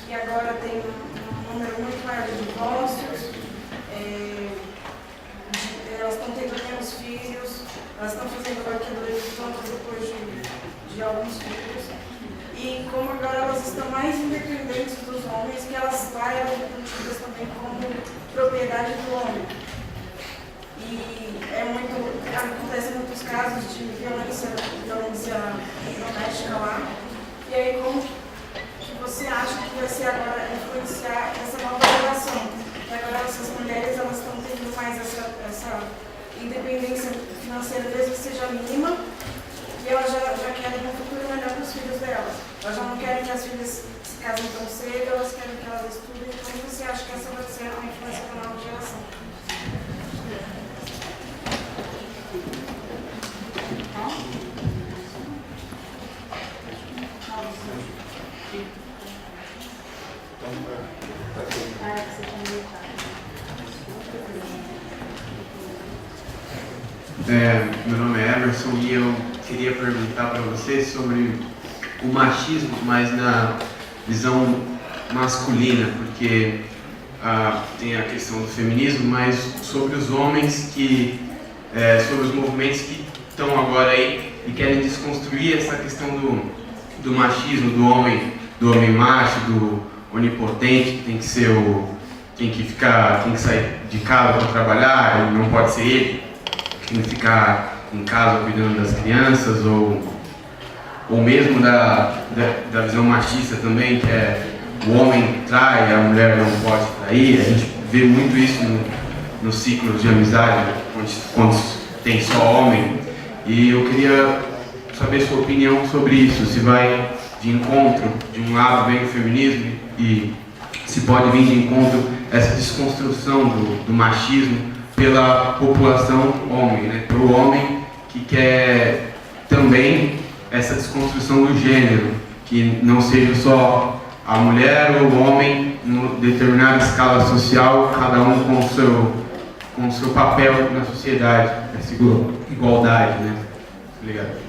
que agora tem um número muito maior de divórcios, elas estão tendo menos filhos, elas estão fazendo varredura de plantas depois de alguns filhos. E como agora elas estão mais independentes dos homens, que elas eram entendidas também como propriedade do homem. E acontece muitos casos de violência doméstica lá. E aí como que você acha que vai ser agora influenciar essa nova geração? E agora essas mulheres elas estão tendo mais essa independência financeira, mesmo que seja mínima, e elas já querem um futuro melhor para os filhos delas. Elas já não querem que as filhas se casem tão cedo, elas querem que elas estudem. Como você acha que essa vai ser a influência da nova geração? Meu nome é Emerson e eu queria perguntar para você sobre o machismo, mas na visão masculina, porque tem a questão do feminismo, mas sobre os homens sobre os movimentos que estão agora aí e querem desconstruir essa questão do machismo, do homem macho, do onipotente, que tem que sair de casa para trabalhar e não pode ser ele. Tem que ficar em casa cuidando das crianças, ou mesmo da visão machista também, que é o homem trai, a mulher não pode trair. A gente vê muito isso nos ciclos de amizade, quando tem só homem. E eu queria saber sua opinião sobre isso, se vai de encontro, de um lado vem o feminismo e se pode vir de encontro essa desconstrução do machismo pela população homem, né? Pelo homem que quer também essa desconstrução do gênero, que não seja só a mulher ou o homem em determinada escala social, cada um com o seu papel na sociedade, essa igualdade, né? Obrigado.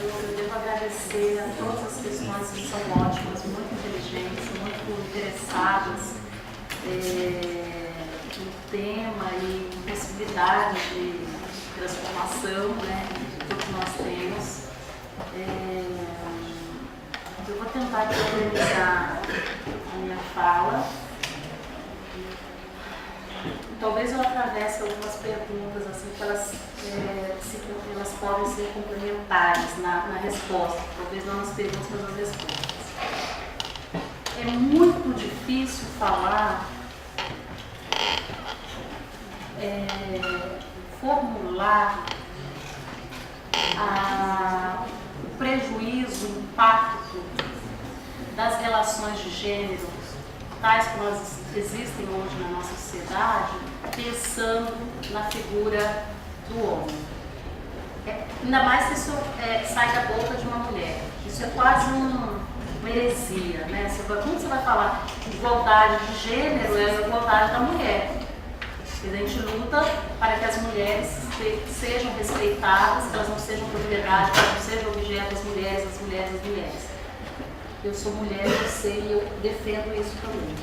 Eu devo agradecer a todas as questões que são ótimas, muito inteligentes, muito interessadas no tema e possibilidade de transformação, né, que todos nós temos. Eu vou tentar aqui organizar a minha fala. Talvez eu atravesse algumas perguntas assim, que elas elas podem ser complementares na resposta, talvez não nas perguntas, mas nas respostas. É muito difícil falar, formular o prejuízo, o impacto das relações de gênero, tais que existem hoje na nossa sociedade, pensando na figura do homem. Ainda mais se isso sai da boca de uma mulher. Isso é quase uma heresia, né? Quando você vai falar de igualdade de gênero, é a igualdade da mulher. A gente luta para que as mulheres sejam respeitadas, que elas não sejam propriedade, que elas não sejam objeto das mulheres, as mulheres, as mulheres. Eu sou mulher, eu sei e eu defendo isso também.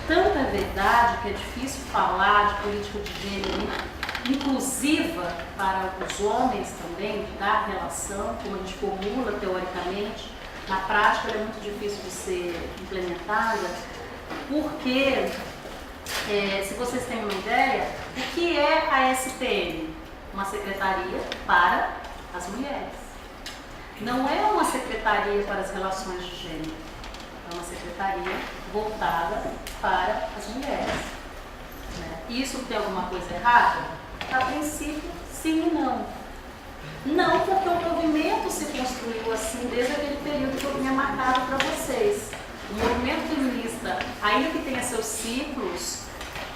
Tanto é verdade que é difícil falar de política de gênero inclusiva para os homens também, da relação, como a gente formula teoricamente, na prática ela é muito difícil de ser implementada, porque, se vocês têm uma ideia, o que é a SPM? Uma secretaria para as mulheres. Não é uma secretaria para as relações de gênero, é uma secretaria voltada para as mulheres. Né? Isso tem alguma coisa errada? A princípio, sim e não. Não, porque o movimento se construiu assim desde aquele período que eu tinha marcado para vocês. O movimento feminista, ainda que tenha seus ciclos,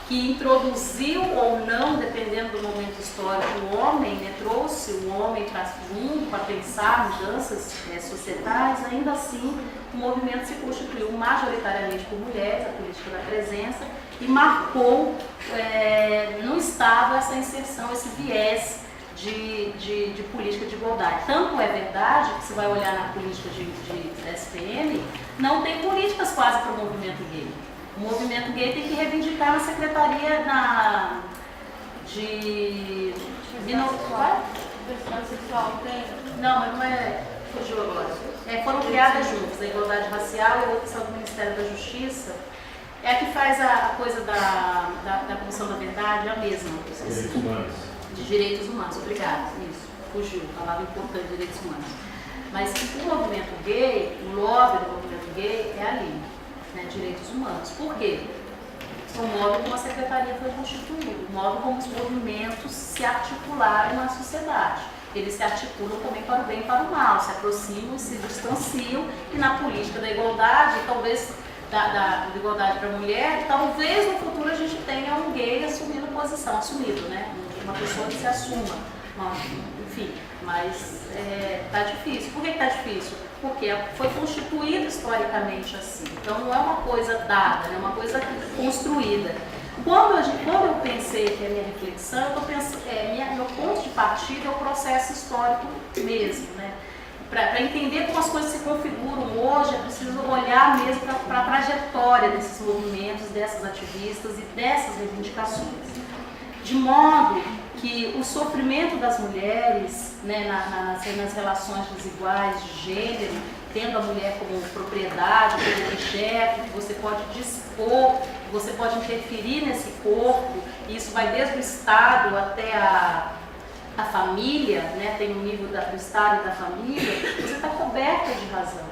que introduziu ou não, dependendo do momento histórico, o homem, né, trouxe o homem para junto para pensar mudanças societais, ainda assim o movimento se constituiu majoritariamente por mulheres, a política da presença, e marcou no Estado essa inserção, esse viés de política de igualdade. Tanto é verdade que se vai olhar na política de SPM, não tem políticas quase para o movimento gay. O movimento gay tem que reivindicar na secretaria de diversidade sexual. Não, mas não é. Fugiu agora. Foram criadas juntas, a igualdade racial e a outra são do Ministério da Justiça. É a que faz a coisa da Comissão da Verdade, a mesma. Direitos humanos. De direitos humanos, obrigada. Isso, fugiu, palavra importante, direitos humanos. Mas o movimento gay, o lobby do movimento gay é ali, né, direitos humanos. Por quê? O modo como a secretaria foi constituída, o modo como os movimentos se articularam na sociedade. Eles se articulam também para o bem e para o mal, se aproximam, se distanciam, e na política da igualdade, talvez da igualdade para a mulher, talvez no futuro a gente tenha um gay assumindo posição, né? Uma pessoa que se assuma, enfim, mas está difícil. Por que está difícil? Porque foi constituído historicamente assim, então não é uma coisa dada, é uma coisa construída. Quando eu pensei que é a minha reflexão, meu ponto de partida é o processo histórico mesmo, né? Para entender como as coisas se configuram hoje, é preciso olhar mesmo para a trajetória desses movimentos, dessas ativistas e dessas reivindicações. De modo que o sofrimento das mulheres, né, nas relações desiguais de gênero, tendo a mulher como propriedade, como objeto, que você pode dispor, que você pode interferir nesse corpo, e isso vai desde o Estado até a família, né, tem um nível do Estado e da família, você está coberta de razão.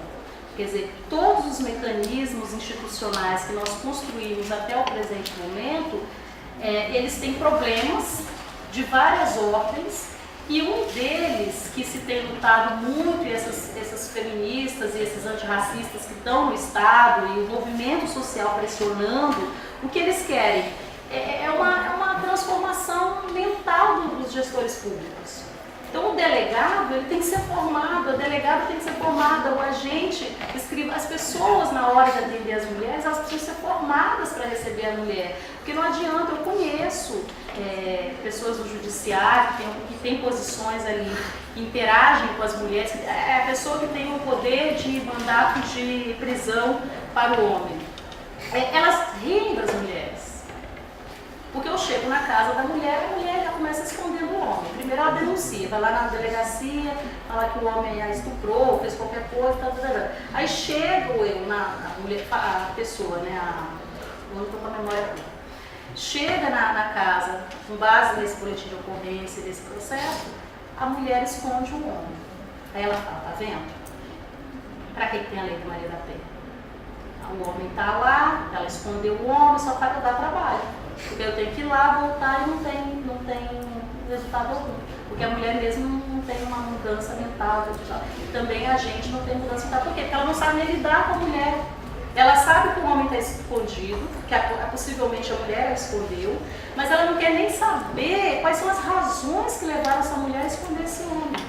Quer dizer, todos os mecanismos institucionais que nós construímos até o presente momento, eles têm problemas de várias ordens, e um deles que se tem lutado muito, e essas feministas e esses antirracistas que estão no Estado e o movimento social pressionando, o que eles querem é uma transformação mental dos gestores públicos. Então o delegado ele tem que ser formado, a delegada tem que ser formada, o agente, as pessoas na hora de atender as mulheres, elas precisam ser formadas para receber a mulher. Porque não adianta, eu conheço pessoas do judiciário que têm posições ali, que interagem com as mulheres, é a pessoa que tem o poder de mandato de prisão para o homem. Elas riem das mulheres. Porque eu chego na casa da mulher e a mulher já começa escondendo o homem. Primeiro ela denuncia, vai lá na delegacia, fala que o homem a estuprou, fez qualquer coisa, Aí chego eu, a pessoa, né, eu não estou com a memória aqui. chega na casa, com base nesse boletim de ocorrência, nesse processo, a mulher esconde o homem. Aí ela fala, tá vendo? Pra que tem a lei de Maria da Penha? O homem está lá, ela escondeu o homem, só para dar trabalho. Porque eu tenho que ir lá, voltar e não tem resultado algum. Porque a mulher mesmo não tem uma mudança mental. E também a gente não tem mudança mental. Por quê? Porque ela não sabe nem lidar com a mulher. Ela sabe que o homem está escondido, que possivelmente a mulher a escondeu, mas ela não quer nem saber quais são as razões que levaram essa mulher a esconder esse homem.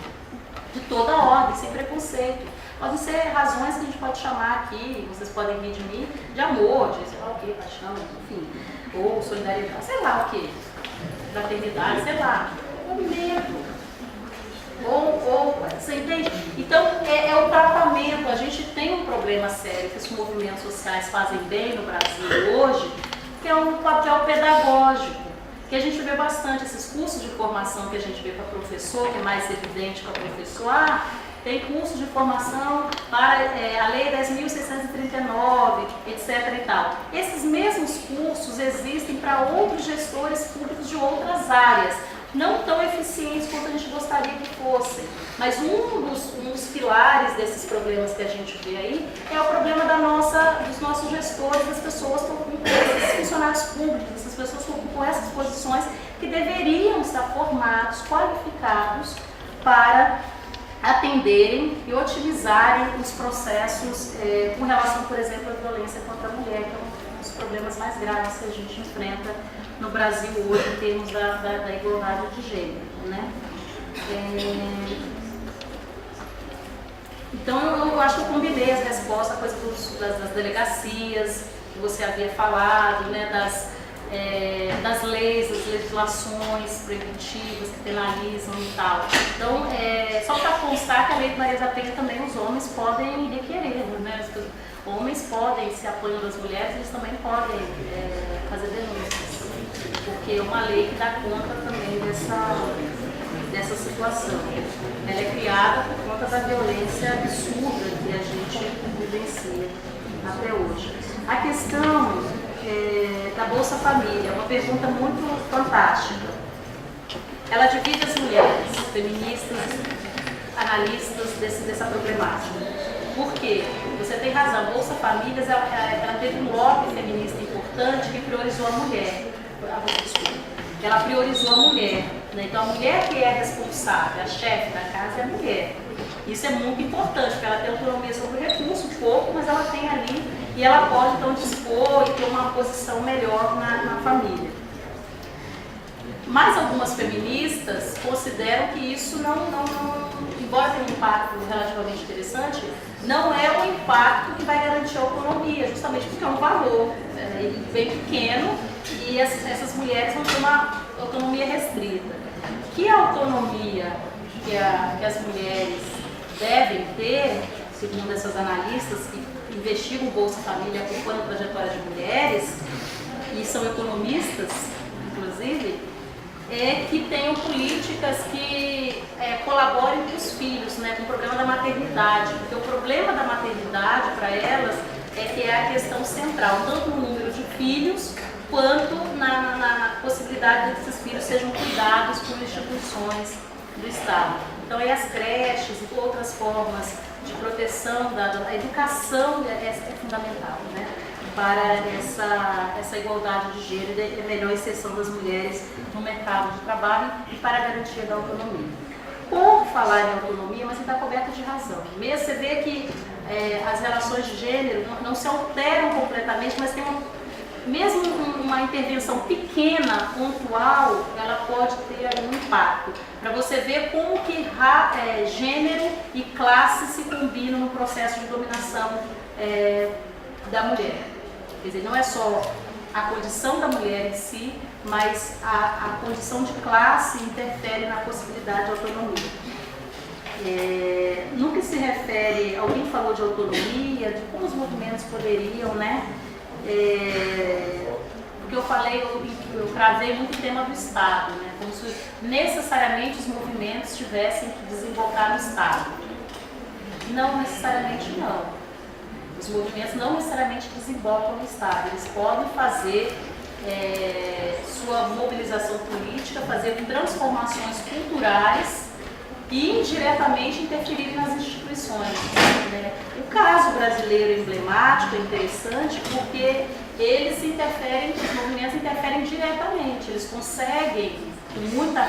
De toda ordem, sem preconceito. Podem ser razões que a gente pode chamar aqui, vocês podem rir de mim, de amor, de sei lá o que, paixão, enfim, ou solidariedade, sei lá o que, fraternidade, sei lá, ou medo, ou você entende? Então, é o tratamento. A gente tem um problema sério que os movimentos sociais fazem bem no Brasil hoje, que é um papel pedagógico, que a gente vê bastante, esses cursos de formação que a gente vê para professor, que é mais evidente para professor, tem curso de formação para a Lei 10.639, etc. e tal. Esses mesmos cursos existem para outros gestores públicos de outras áreas, não tão eficientes quanto a gente gostaria que fossem. Mas um dos pilares desses problemas que a gente vê aí é o problema dos nossos gestores, das pessoas que ocupam esses funcionários públicos, essas pessoas que ocupam essas posições que deveriam estar formados, qualificados para atenderem e otimizarem os processos com relação, por exemplo, à violência contra a mulher, que é um dos problemas mais graves que a gente enfrenta no Brasil hoje em termos da igualdade de gênero, né? Então eu acho que eu combinei as respostas, a coisa das delegacias que você havia falado, né? Das leis, das legislações preventivas que penalizam e tal. Então, só para constar que a Lei de Maria da Penha também os homens podem requerer, né? Os homens podem, se apoiando das mulheres, eles também podem fazer denúncias, porque é uma lei que dá conta também dessa situação. Ela é criada por conta da violência absurda que a gente vivencia até hoje. A questão da Bolsa Família, uma pergunta muito fantástica. Ela divide as mulheres, feministas, analistas dessa problemática. Por quê? Você tem razão, a Bolsa Famílias ela teve um lobby feminista importante que priorizou a mulher. Ela priorizou a mulher, né? Então a mulher que é responsável, a chefe da casa é a mulher. Isso é muito importante, porque ela tem autonomia sobre o recurso, pouco, mas ela tem ali e ela pode então dispor e ter uma posição melhor na família. Mas algumas feministas consideram que isso embora tenha um impacto relativamente interessante, não é o impacto que vai garantir a autonomia, justamente porque é um valor bem pequeno e essas mulheres vão ter uma autonomia restrita. Que a autonomia que as mulheres devem ter, segundo essas analistas que investigam o Bolsa Família, acompanham a trajetória de mulheres e são economistas, inclusive, é que tenham políticas que colaborem com os filhos, né, com o problema da maternidade, porque o problema da maternidade para elas é que é a questão central, tanto no número de filhos, quanto na possibilidade de que esses filhos sejam cuidados por instituições do Estado. Então, as creches e outras formas de proteção da educação é fundamental, né, para essa igualdade de gênero e a melhor inserção das mulheres no mercado de trabalho e para a garantia da autonomia. Por falar em autonomia, mas você está coberta de razão. Mesmo você vê que as relações de gênero não se alteram completamente, mas tem mesmo uma intervenção pequena, pontual, ela pode ter um impacto. Para você ver como que gênero e classe se combinam no processo de dominação da mulher. Quer dizer, não é só a condição da mulher em si, mas a condição de classe interfere na possibilidade de autonomia. No que se refere, alguém falou de autonomia, de como os movimentos poderiam, né? Porque eu falei, eu cravei muito o tema do Estado, né? Como se necessariamente os movimentos tivessem que desembocar no Estado. Não necessariamente não. Os movimentos não necessariamente desembocam no Estado, eles podem fazer sua mobilização política, fazendo transformações culturais e indiretamente interferir nas instituições. Né? O caso brasileiro emblemático é interessante porque eles interferem, os movimentos interferem diretamente, eles conseguem, com muita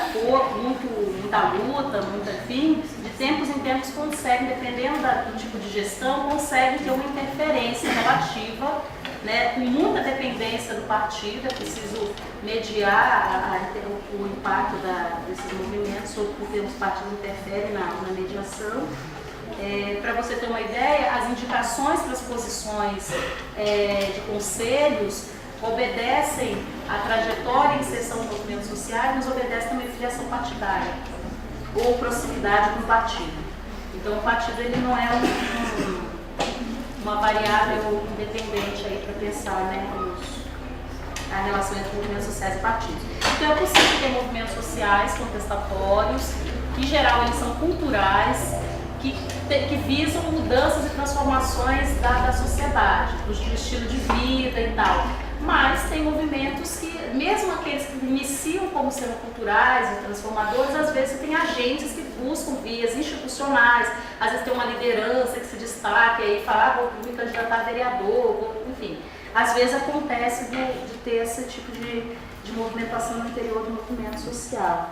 muita luta, enfim, de tempos em tempos conseguem, dependendo do tipo de gestão, conseguem ter uma interferência relativa, né, com muita dependência do partido. É preciso mediar o impacto desses movimentos, porque os partidos interferem na mediação. Para você ter uma ideia, as indicações para as posições de conselhos obedecem à trajetória e inserção dos movimentos sociais, mas obedecem também à filiação partidária ou proximidade com o partido. Então, o partido ele não é uma variável independente para pensar, né, a relação entre movimentos sociais e partidos. Então, é possível ter movimentos sociais contestatórios, que em geral eles são culturais, que visam mudanças e transformações da sociedade, do estilo de vida e tal. Mas tem movimentos que, mesmo aqueles que iniciam como sendo culturais e transformadores, às vezes tem agentes que buscam vias institucionais, às vezes tem uma liderança que se destaca e aí fala, vou me candidatar a vereador, enfim. Às vezes acontece de ter esse tipo de movimentação no interior do movimento social.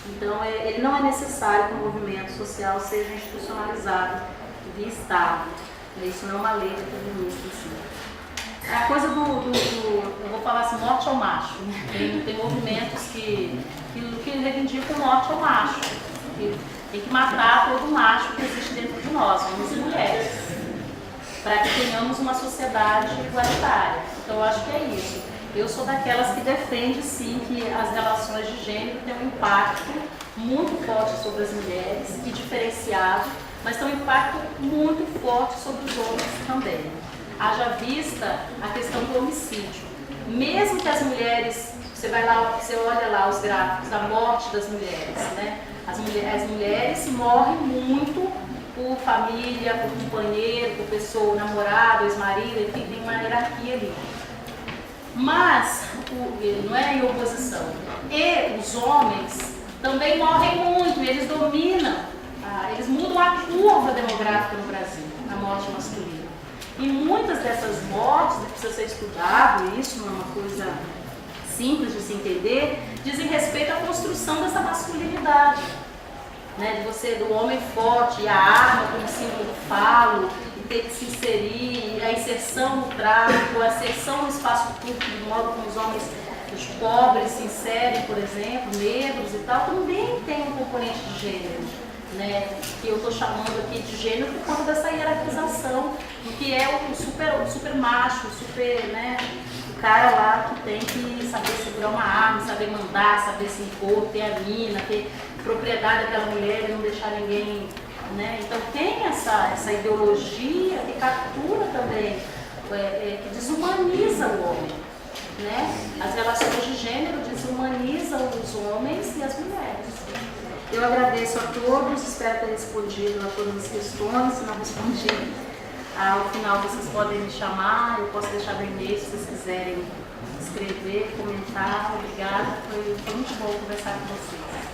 Então, ele não é necessário que o movimento social seja institucionalizado via Estado. Isso não é uma lei determinista, assim. A coisa eu vou falar assim, morte ao macho. Né? Tem movimentos que reivindicam morte ao macho. Tem que matar todo macho que existe dentro de nós, homens e mulheres, para que tenhamos uma sociedade igualitária. Então, eu acho que é isso. Eu sou daquelas que defende, sim, que as relações de gênero têm um impacto muito forte sobre as mulheres e diferenciado, mas tem um impacto muito forte sobre os homens também. Haja vista a questão do homicídio. Mesmo que as mulheres, você olha lá os gráficos da morte das mulheres, né? As mulheres morrem muito por família, por companheiro, por pessoa, namorado, ex-marido, enfim, tem uma hierarquia ali. Mas, não é em oposição. E os homens também morrem muito, e eles dominam, eles mudam a curva demográfica no Brasil, na morte masculina. E muitas dessas mortes, precisa ser estudado, isso não é uma coisa simples de se entender, dizem respeito à construção dessa masculinidade. Né, do homem forte, e a arma como símbolo do falo, e ter que se inserir, a inserção no tráfico, a inserção no espaço público, do modo como os homens, os pobres se inserem, por exemplo, negros e tal, também tem um componente de gênero, né, que eu estou chamando aqui de gênero por conta dessa hierarquização, do que é o super macho, né, o cara lá que tem que saber segurar uma arma, saber mandar, saber se impor, ter a mina, ter propriedade daquela mulher e não deixar ninguém, né? Então tem essa ideologia que captura também, que desumaniza o homem, né? As relações de gênero desumanizam os homens e as mulheres. Eu agradeço a todos, espero ter respondido a todas as questões. Se não respondi, ao final vocês podem me chamar, eu posso deixar no e-mail se vocês quiserem escrever, comentar. Obrigada, foi muito bom conversar com vocês.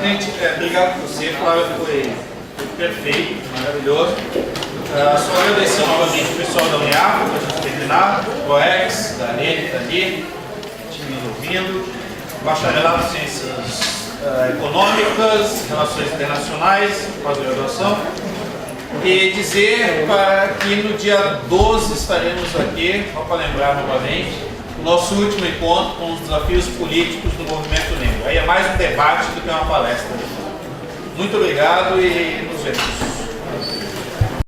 Gente, obrigado por você, Flávia, foi perfeito, maravilhoso. Só agradecer novamente o pessoal da Uniaf, para a gente terminar, o Coex, da Arene, está ali, time ouvindo, bacharelado em Ciências Econômicas, Relações Internacionais, pós-graduação, e dizer que no dia 12 estaremos aqui, só para lembrar novamente, o nosso último encontro com os desafios políticos do movimento negro. Aí é mais um debate do que uma palestra. Muito obrigado e nos vemos.